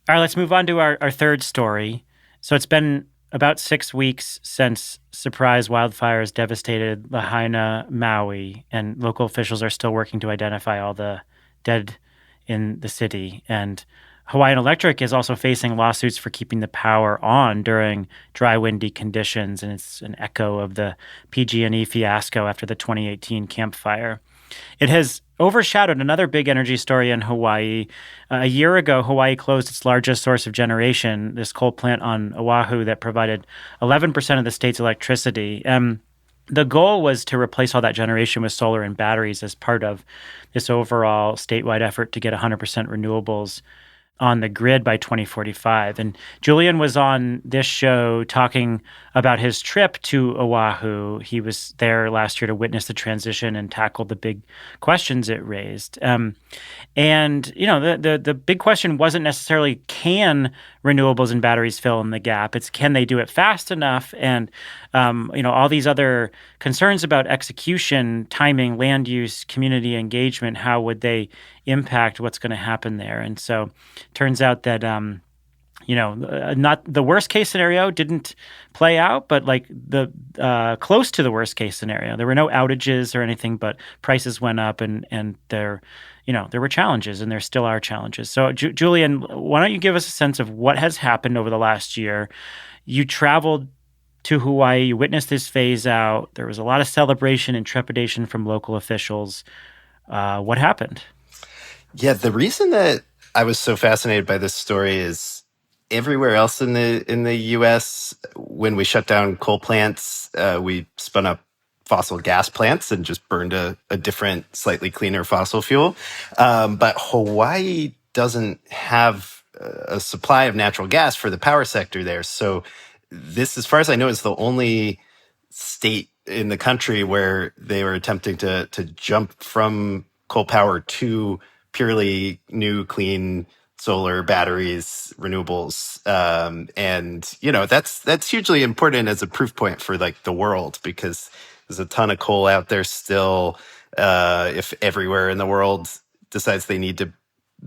All right, let's move on to our third story. So it's been about 6 weeks since surprise wildfires devastated Lahaina, Maui, and local officials are still working to identify all the dead in the city. And Hawaiian Electric is also facing lawsuits for keeping the power on during dry, windy conditions, and it's an echo of the PG&E fiasco after the 2018 Camp Fire. It has overshadowed another big energy story in Hawaii. A year ago, Hawaii closed its largest source of generation, this coal plant on Oahu that provided 11% of the state's electricity. The goal was to replace all that generation with solar and batteries as part of this overall statewide effort to get 100% renewables on the grid by 2045. And Julian was on this show talking about his trip to Oahu. He was there last year to witness the transition and tackle the big questions it raised. And, the big question wasn't necessarily can renewables and batteries fill in the gap. It's can they do it fast enough? And, all these other concerns about execution, timing, land use, community engagement, how would they impact what's going to happen there? And so turns out that, not the worst case scenario didn't play out, but like the close to the worst case scenario. There were no outages or anything, but prices went up and there were challenges, and there still are challenges. So, Julian, why don't you give us a sense of what has happened over the last year? You traveled to Hawaii, you witnessed this phase out. There was a lot of celebration and trepidation from local officials. What happened? Yeah, the reason that I was so fascinated by this story is everywhere else in the U.S., when we shut down coal plants, we spun up fossil gas plants and just burned a different, slightly cleaner fossil fuel. But Hawaii doesn't have a supply of natural gas for the power sector there. So this, as far as I know, is the only state in the country where they were attempting to jump from coal power to purely new, clean solar, batteries, renewables. And, that's hugely important as a proof point for like the world, because there's a ton of coal out there still. If everywhere in the world decides they need to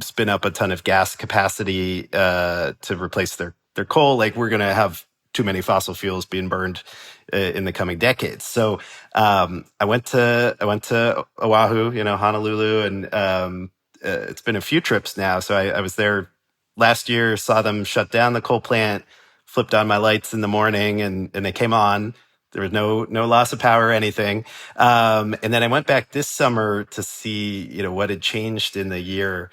spin up a ton of gas capacity to replace their coal, like we're going to have too many fossil fuels being burned in the coming decades. So I went to Oahu, Honolulu, and it's been a few trips now. So I was there last year, saw them shut down the coal plant, flipped on my lights in the morning, and they came on. There was no loss of power or anything. And then I went back this summer to see, what had changed in the year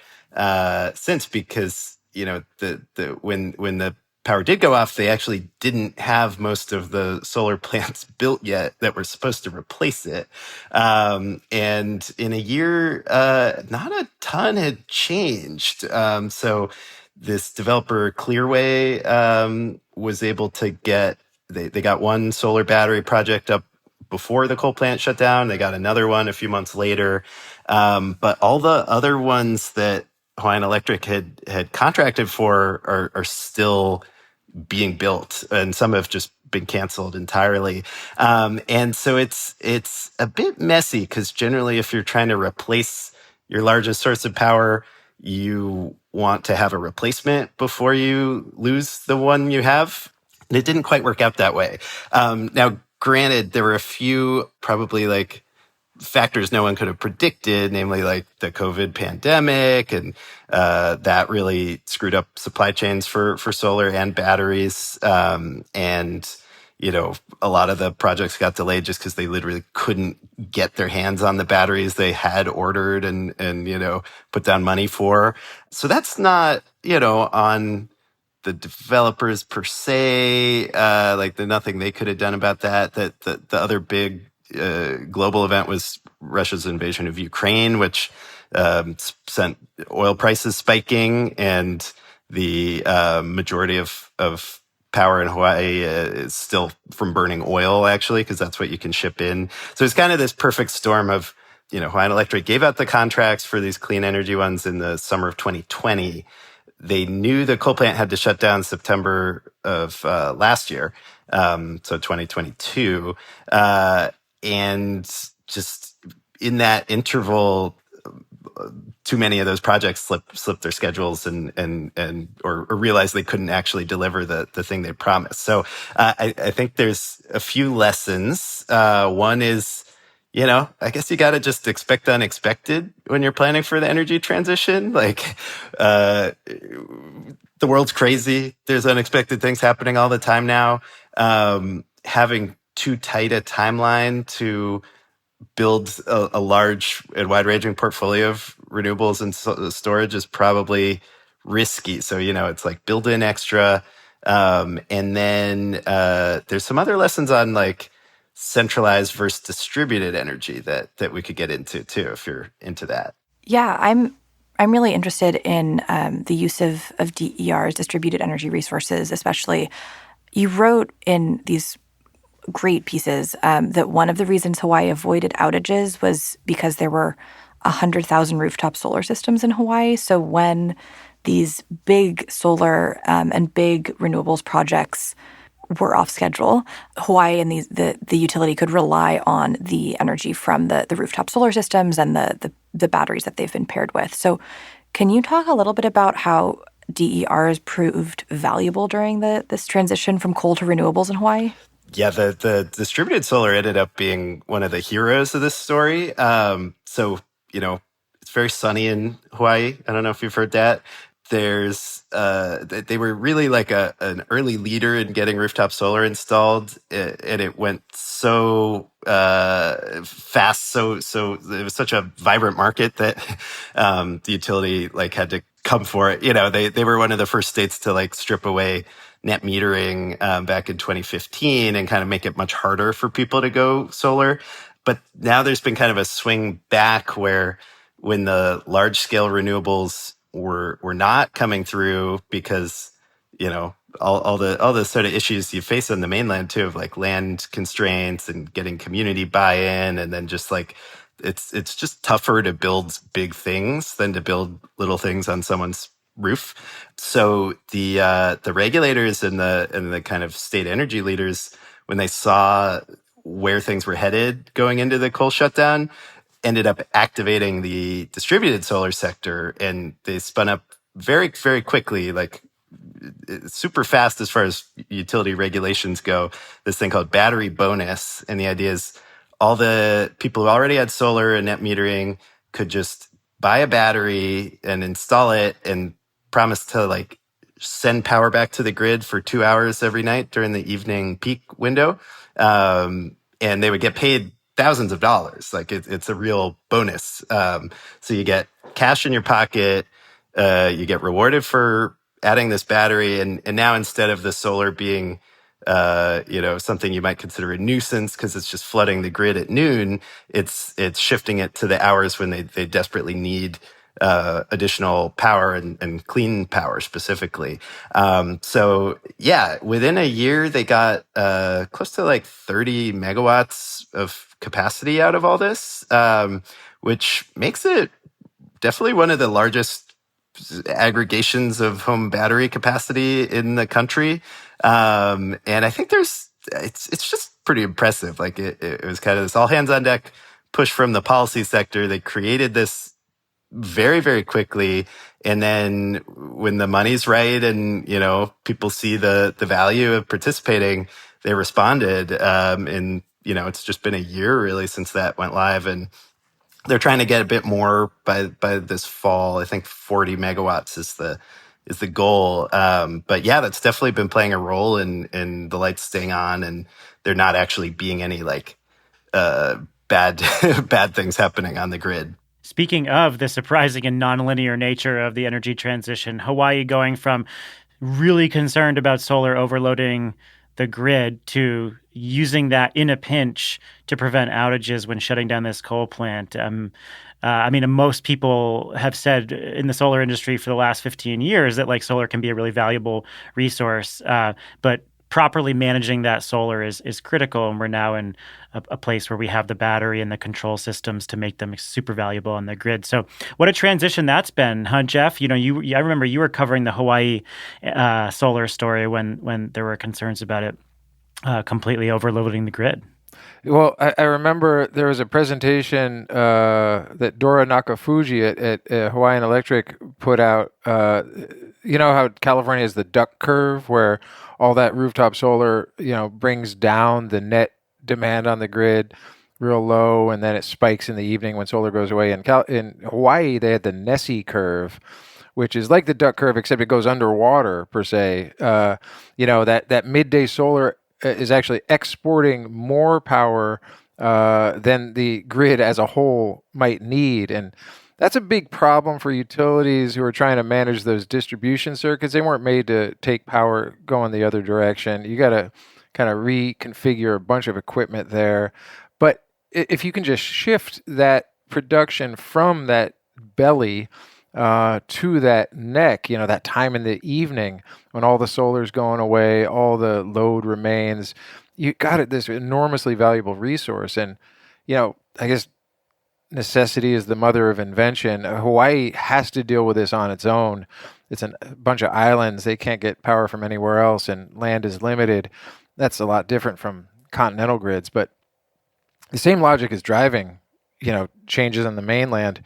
since, because, when the power did go off, they actually didn't have most of the solar plants built yet that were supposed to replace it. And in a year, not a ton had changed. So this developer, Clearway, was able to get, they got one solar battery project up before the coal plant shut down. They got another one a few months later. But all the other ones that Hawaiian Electric had contracted for are still being built, and some have just been canceled entirely. And so it's a bit messy, because generally if you're trying to replace your largest source of power, you want to have a replacement before you lose the one you have. And it didn't quite work out that way. Now, granted, there were a few, probably like factors no one could have predicted, namely like the COVID pandemic, and that really screwed up supply chains for solar and batteries. And a lot of the projects got delayed just because they literally couldn't get their hands on the batteries they had ordered and put down money for. So that's not on the developers per se, like the nothing they could have done about that. That the other big global event was Russia's invasion of Ukraine, which sent oil prices spiking, and the majority of power in Hawaii is still from burning oil, actually, because that's what you can ship in. So it's kind of this perfect storm of, Hawaiian Electric gave out the contracts for these clean energy ones in the summer of 2020. They knew the coal plant had to shut down September of last year, so 2022. And just in that interval, too many of those projects slipped their schedules or realized they couldn't actually deliver the thing they promised. So I think there's a few lessons. One is, I guess you got to just expect the unexpected when you're planning for the energy transition. Like, the world's crazy. There's unexpected things happening all the time now. Having too tight a timeline to build a large and wide-ranging portfolio of renewables and storage is probably risky. So, it's like build in extra. And then there's some other lessons on like centralized versus distributed energy that we could get into too, if you're into that. Yeah, I'm really interested in the use of DERs, distributed energy resources, especially. You wrote in these great pieces that one of the reasons Hawaii avoided outages was because there were 100,000 rooftop solar systems in Hawaii. So when these big solar and big renewables projects were off schedule, Hawaii and the utility could rely on the energy from the rooftop solar systems and the batteries that they've been paired with. So can you talk a little bit about how DERs proved valuable during this transition from coal to renewables in Hawaii? Yeah, the distributed solar ended up being one of the heroes of this story. So, it's very sunny in Hawaii. I don't know if you've heard that. They were really like an early leader in getting rooftop solar installed, and it went so fast. So it was such a vibrant market that the utility like had to come for it. They were one of the first states to like strip away net metering back in 2015 and kind of make it much harder for people to go solar. But now there's been kind of a swing back where when the large scale renewables were not coming through because, all the sort of issues you face on the mainland too, of like land constraints and getting community buy-in, and then just like it's just tougher to build big things than to build little things on someone's roof. So the regulators and the kind of state energy leaders, when they saw where things were headed going into the coal shutdown, ended up activating the distributed solar sector, and they spun up very, very quickly, like super fast as far as utility regulations go, this thing called battery bonus. And the idea is all the people who already had solar and net metering could just buy a battery and install it and promise to like send power back to the grid for 2 hours every night during the evening peak window. And they would get paid thousands of dollars. Like it's a real bonus. So you get cash in your pocket, you get rewarded for adding this battery. And now instead of the solar being, something you might consider a nuisance because it's just flooding the grid at noon, it's shifting it to the hours when they desperately need additional power and clean power specifically. So yeah, within a year, they got close to like 30 megawatts of capacity out of all this, which makes it definitely one of the largest aggregations of home battery capacity in the country. And I think it's just pretty impressive. Like it was kind of this all hands on deck push from the policy sector. They created this very, very quickly. And then when the money's right and, people see the value of participating, they responded. And it's just been a year really since that went live, and they're trying to get a bit more by this fall. I think 40 megawatts is the goal. But yeah, that's definitely been playing a role in the lights staying on, and there not actually being any bad bad things happening on the grid. Speaking of the surprising and nonlinear nature of the energy transition, Hawaii going from really concerned about solar overloading the grid to using that in a pinch to prevent outages when shutting down this coal plant. Most people have said in the solar industry for the last 15 years that solar can be a really valuable resource, but properly managing that solar is critical, and we're now in a place where we have the battery and the control systems to make them super valuable on the grid. So what a transition that's been, huh, Jeff? I remember you were covering the Hawaii solar story when there were concerns about it completely overloading the grid. Well, I remember there was a presentation that Dora Nakafuji at Hawaiian Electric put out. You know how California has the duck curve where all that rooftop solar, brings down the net demand on the grid real low, and then it spikes in the evening when solar goes away. In Hawaii, they had the Nessie curve, which is like the duck curve, except it goes underwater, per se. That midday solar is actually exporting more power than the grid as a whole might need. And that's a big problem for utilities who are trying to manage those distribution circuits. They weren't made to take power going the other direction. You got to kind of reconfigure a bunch of equipment there. But if you can just shift that production from that belly to that neck, that time in the evening when all the solar's going away, all the load remains, you got this enormously valuable resource. And, I guess necessity is the mother of invention. Hawaii has to deal with this on its own. It's a bunch of islands. They can't get power from anywhere else, and land is limited. That's a lot different from continental grids. But the same logic is driving, changes on the mainland.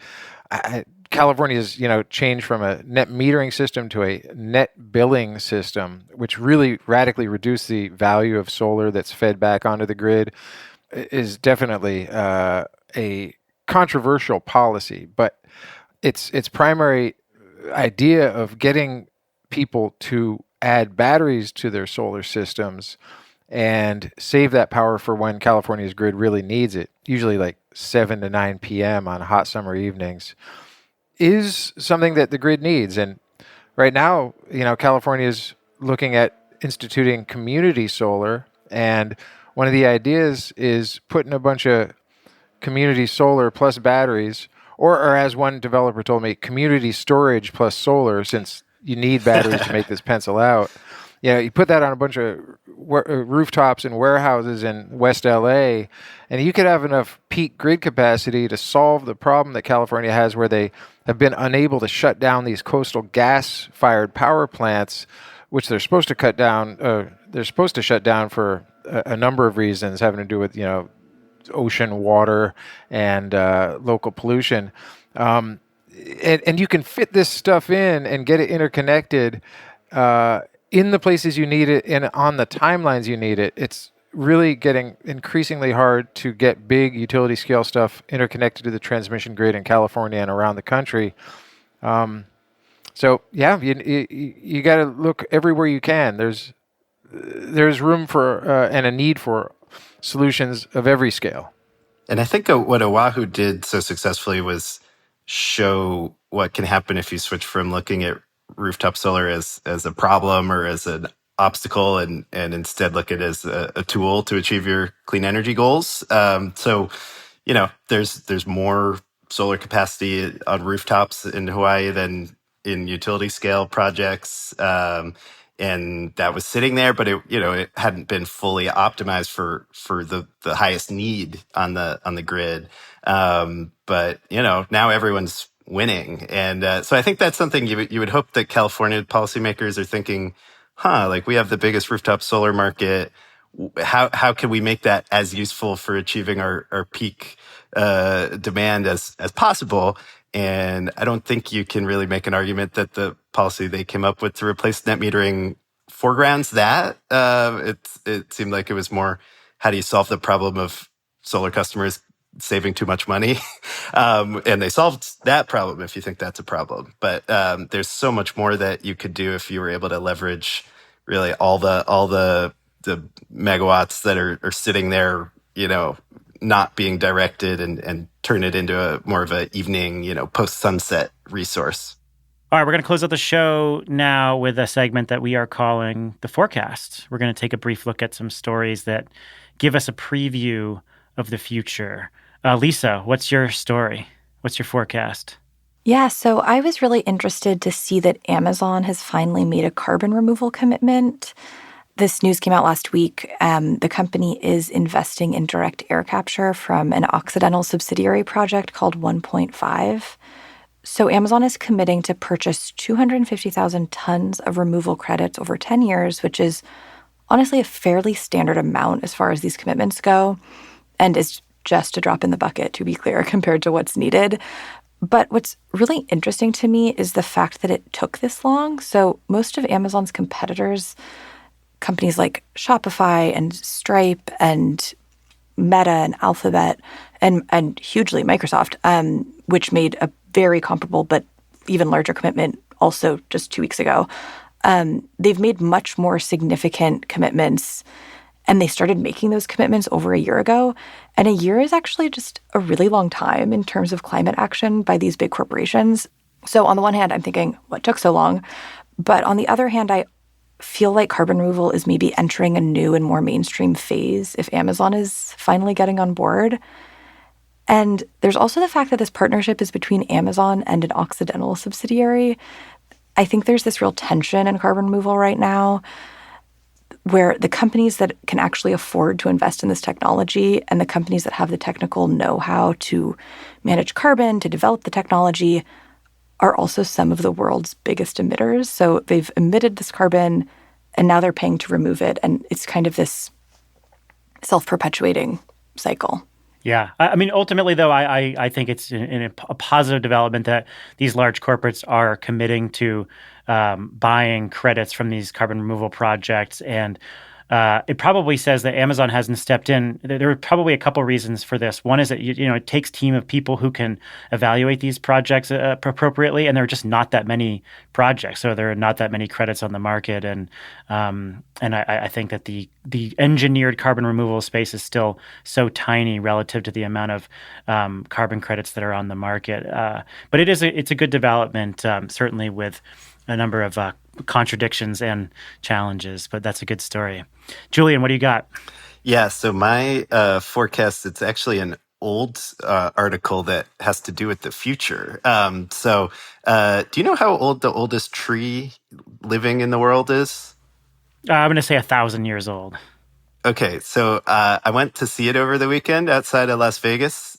California's, changed from a net metering system to a net billing system, which really radically reduced the value of solar that's fed back onto the grid, is definitely a controversial policy. But its primary idea of getting people to add batteries to their solar systems and save that power for when California's grid really needs it, usually like 7 to 9 p.m. on hot summer evenings, is something that the grid needs. And right now, California is looking at instituting community solar. And one of the ideas is putting a bunch of community solar plus batteries, or as one developer told me, community storage plus solar, since you need batteries to make this pencil out. You put that on a bunch of rooftops and warehouses in West LA, and you could have enough peak grid capacity to solve the problem that California has, where they have been unable to shut down these coastal gas-fired power plants, which they're supposed to cut down. They're supposed to shut down for a number of reasons having to do with ocean water and local pollution. And you can fit this stuff in and get it interconnected in the places you need it and on the timelines you need it. It's really getting increasingly hard to get big utility scale stuff interconnected to the transmission grid in California and around the country. So yeah, you got to look everywhere you can. There's room for and a need for solutions of every scale. And I think what Oahu did so successfully was show what can happen if you switch from looking at rooftop solar as a problem or as an obstacle, and instead look at it as a tool to achieve your clean energy goals. So, there's more solar capacity on rooftops in Hawaii than in utility scale projects. And that was sitting there, but it hadn't been fully optimized for the highest need on the grid. But now everyone's winning, and so I think that's something you would hope that California policymakers are thinking, we have the biggest rooftop solar market. How can we make that as useful for achieving our peak demand as possible? And I don't think you can really make an argument that the policy they came up with to replace net metering foregrounds that. It seemed like it was more how do you solve the problem of solar customers saving too much money? And they solved that problem if you think that's a problem. But there's so much more that you could do if you were able to leverage really all the megawatts that are sitting there, not being directed, and turn it into a more of an evening, post-sunset resource. All right, we're going to close out the show now with a segment that we are calling The Forecast. We're going to take a brief look at some stories that give us a preview of the future. Lisa, what's your story? What's your forecast? Yeah, so I was really interested to see that Amazon has finally made a carbon removal commitment. This news came out last week. The company is investing in direct air capture from an Occidental subsidiary project called 1.5. So Amazon is committing to purchase 250,000 tons of removal credits over 10 years, which is honestly a fairly standard amount as far as these commitments go, and is just a drop in the bucket, to be clear, compared to what's needed. But what's really interesting to me is the fact that it took this long. So most of Amazon's competitors, companies like Shopify and Stripe and Meta and Alphabet and hugely Microsoft, which made a very comparable but even larger commitment also just 2 weeks ago. They've made much more significant commitments, and they started making those commitments over a year ago. And a year is actually just a really long time in terms of climate action by these big corporations. So on the one hand, I'm thinking, what took so long? But on the other hand, I feel like carbon removal is maybe entering a new and more mainstream phase if Amazon is finally getting on board. And there's also the fact that this partnership is between Amazon and an Occidental subsidiary. I think there's this real tension in carbon removal right now where the companies that can actually afford to invest in this technology and the companies that have the technical know-how to manage carbon, to develop the technology, are also some of the world's biggest emitters. So they've emitted this carbon and now they're paying to remove it. And it's kind of this self-perpetuating cycle. Yeah. I mean, ultimately, though, I think it's a positive development that these large corporates are committing to buying credits from these carbon removal projects. And it probably says that Amazon hasn't stepped in. There are probably a couple reasons for this. One is that it takes a team of people who can evaluate these projects appropriately, and there are just not that many projects, so there are not that many credits on the market. And I think that the engineered carbon removal space is still so tiny relative to the amount of carbon credits that are on the market. But it's a good development, certainly with a number of contradictions and challenges, but that's a good story. Julian, what do you got? Yeah, so my forecast, it's actually an old article that has to do with the future. Do you know how old the oldest tree living in the world is? I'm going to say 1,000 years old. Okay, so I went to see it over the weekend outside of Las Vegas.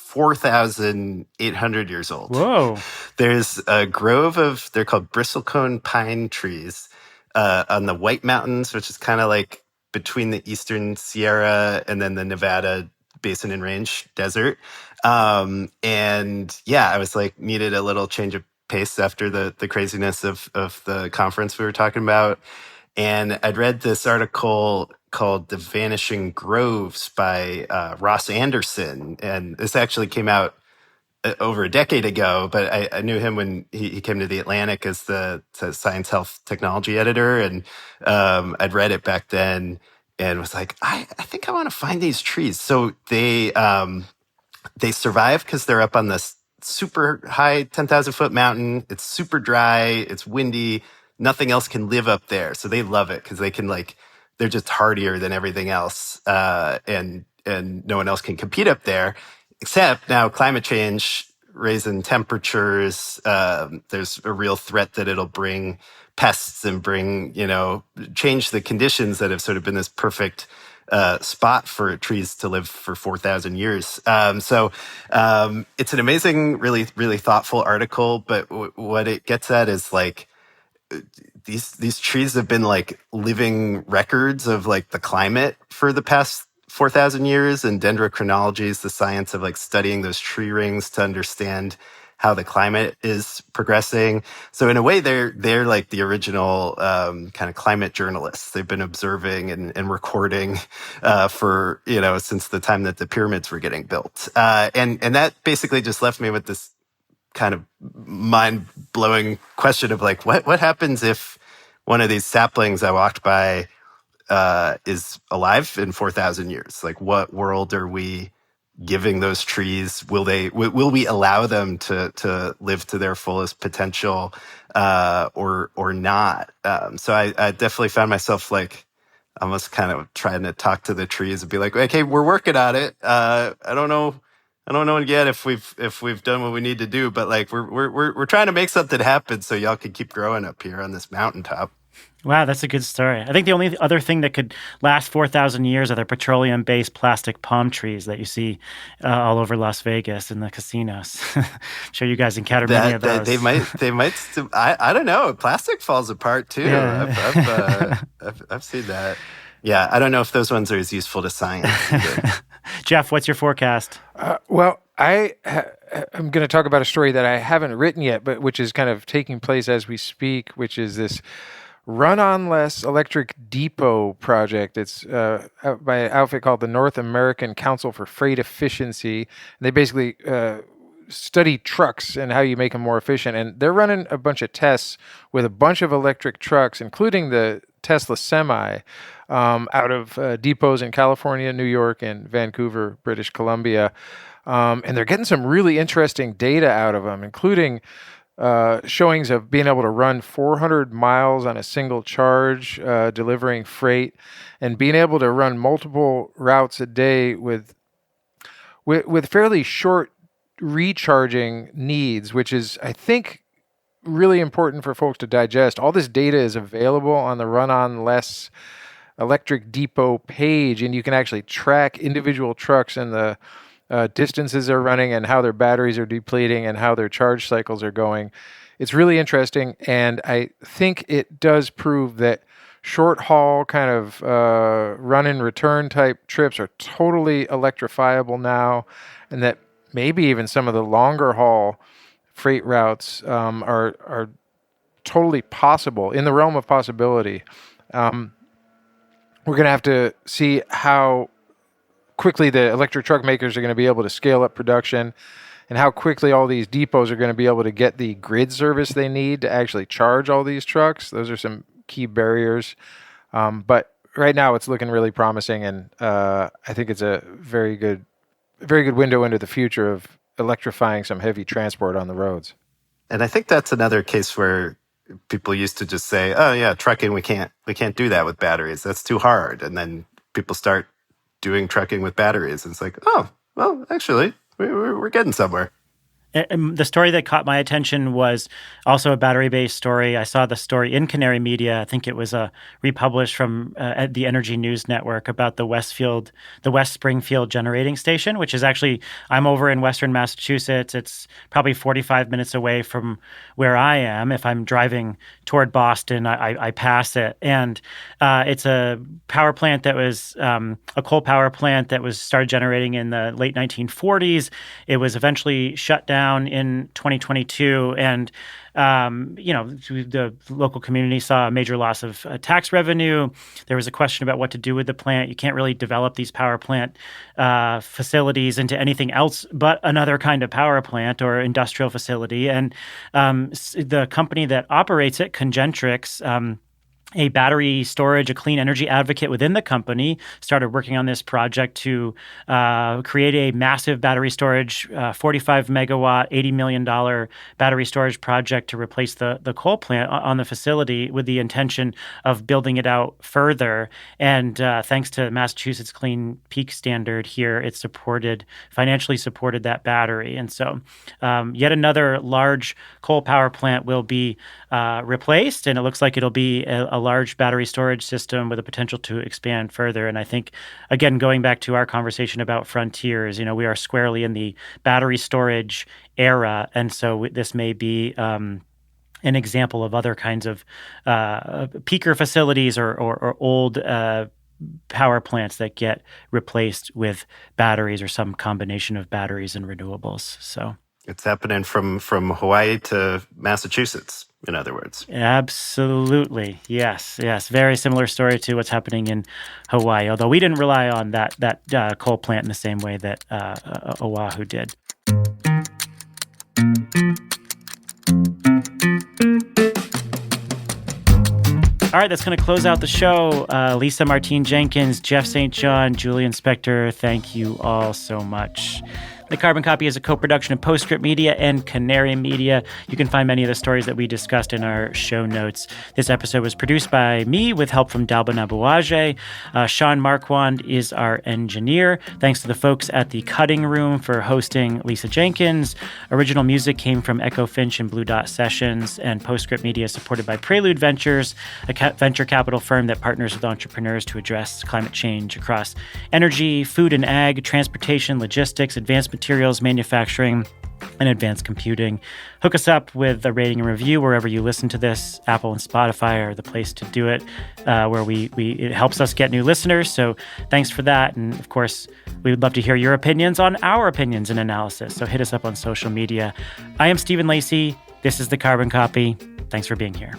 4,800 years old. Whoa. There's a grove of, they're called bristlecone pine trees on the White Mountains, which is kind of like between the Eastern Sierra and then the Nevada Basin and Range Desert. And yeah, I was like, needed a little change of pace after the craziness of the conference we were talking about. And I'd read this article called The Vanishing Groves by Ross Anderson. And this actually came out over a decade ago, but I knew him when he came to The Atlantic as the science, health, technology editor. And I'd read it back then and was like, I think I want to find these trees. So they survive because they're up on this super high 10,000-foot mountain. It's super dry. It's windy. Nothing else can live up there. So they love it because they can they're just hardier than everything else. And no one else can compete up there, except now climate change, raising temperatures. There's a real threat that it'll bring pests and change the conditions that have sort of been this perfect spot for trees to live for 4,000 years. It's an amazing, really, really thoughtful article. But what it gets at is these trees have been living records of the climate for the past 4,000 years, and dendrochronology is the science of studying those tree rings to understand how the climate is progressing. So in a way, they're like the original kind of climate journalists. They've been observing and recording for, since the time that the pyramids were getting built. And that basically just left me with this kind of mind-blowing question of like, what happens if one of these saplings I walked by is alive in 4,000 years? Like, what world are we giving those trees? Will we allow them to live to their fullest potential, or not? So I definitely found myself like almost kind of trying to talk to the trees and be like, okay, we're working on it. I don't know yet if we've done what we need to do, but like we're trying to make something happen so y'all can keep growing up here on this mountaintop. Wow, that's a good story. I think the only other thing that could last 4,000 years are the petroleum-based plastic palm trees that you see all over Las Vegas in the casinos. I'm sure you guys encountered many of those. They might. I don't know. Plastic falls apart too. Yeah. I've seen that. Yeah, I don't know if those ones are as useful to science either. Jeff, what's your forecast? Well, I'm going to talk about a story that I haven't written yet, but which is kind of taking place as we speak, which is this run-on-less electric depot project. It's by an outfit called the North American Council for Freight Efficiency. They basically study trucks and how you make them more efficient. And they're running a bunch of tests with a bunch of electric trucks, including the Tesla Semi, out of depots in California, New York, and Vancouver, British Columbia. And they're getting some really interesting data out of them, including showings of being able to run 400 miles on a single charge, delivering freight, and being able to run multiple routes a day with fairly short recharging needs, which is, I think, really important for folks to digest. All this data is available on the Run-on-Less Electric Depot page, and you can actually track individual trucks and the distances they're running and how their batteries are depleting and how their charge cycles are going. It's really interesting, and I think it does prove that short haul kind of run and return type trips are totally electrifiable now, and that maybe even some of the longer haul freight routes are totally possible, in the realm of possibility. We're going to have to see how quickly the electric truck makers are going to be able to scale up production, and how quickly all these depots are going to be able to get the grid service they need to actually charge all these trucks. Those are some key barriers. But right now it's looking really promising, and I think it's a very good window into the future of electrifying some heavy transport on the roads. And I think that's another case where people used to just say, oh yeah, trucking, we can't do that with batteries. That's too hard. And then people start doing trucking with batteries. And it's like, oh, well, actually, we're getting somewhere. The story that caught my attention was also a battery-based story. I saw the story in Canary Media. I think it was republished from the Energy News Network about the West Springfield Generating Station, which is actually, I'm over in Western Massachusetts. It's probably 45 minutes away from where I am. If I'm driving toward Boston, I pass it. And it's a power plant that was a coal power plant that was started generating in the late 1940s. It was eventually shut down in 2022, and the local community saw a major loss of tax revenue. There was a question about what to do with the plant. You can't really develop these power plant facilities into anything else but another kind of power plant or industrial facility. And the company that operates it, Congentrix, a battery storage, a clean energy advocate within the company, started working on this project to create a massive battery storage, 45 megawatt, $80 million battery storage project to replace the coal plant on the facility, with the intention of building it out further. And thanks to Massachusetts Clean Peak Standard here, it financially supported that battery. And so yet another large coal power plant will be replaced, and it looks like it'll be a large battery storage system with a potential to expand further. And I think, again, going back to our conversation about frontiers, we are squarely in the battery storage era. And so this may be an example of other kinds of peaker facilities or old power plants that get replaced with batteries or some combination of batteries and renewables. So. It's happening from Hawaii to Massachusetts, in other words. Absolutely. Yes. Very similar story to what's happening in Hawaii, although we didn't rely on that coal plant in the same way that Oahu did. All right, that's going to close out the show. Lisa Martine Jenkins, Jeff St. John, Julian Spector, thank you all so much. The Carbon Copy is a co-production of Postscript Media and Canary Media. You can find many of the stories that we discussed in our show notes. This episode was produced by me with help from Dalba Nabuaje. Sean Marquand is our engineer. Thanks to the folks at the Cutting Room for hosting Lisa Jenkins. Original music came from Echo Finch and Blue Dot Sessions, and Postscript Media is supported by Prelude Ventures, a venture capital firm that partners with entrepreneurs to address climate change across energy, food and ag, transportation, logistics, advanced materials, manufacturing, and advanced computing. Hook us up with a rating and review wherever you listen to this. Apple and Spotify are the place to do it, where it helps us get new listeners. So thanks for that. And of course, we would love to hear your opinions on our opinions and analysis. So hit us up on social media. I am Stephen Lacey. This is The Carbon Copy. Thanks for being here.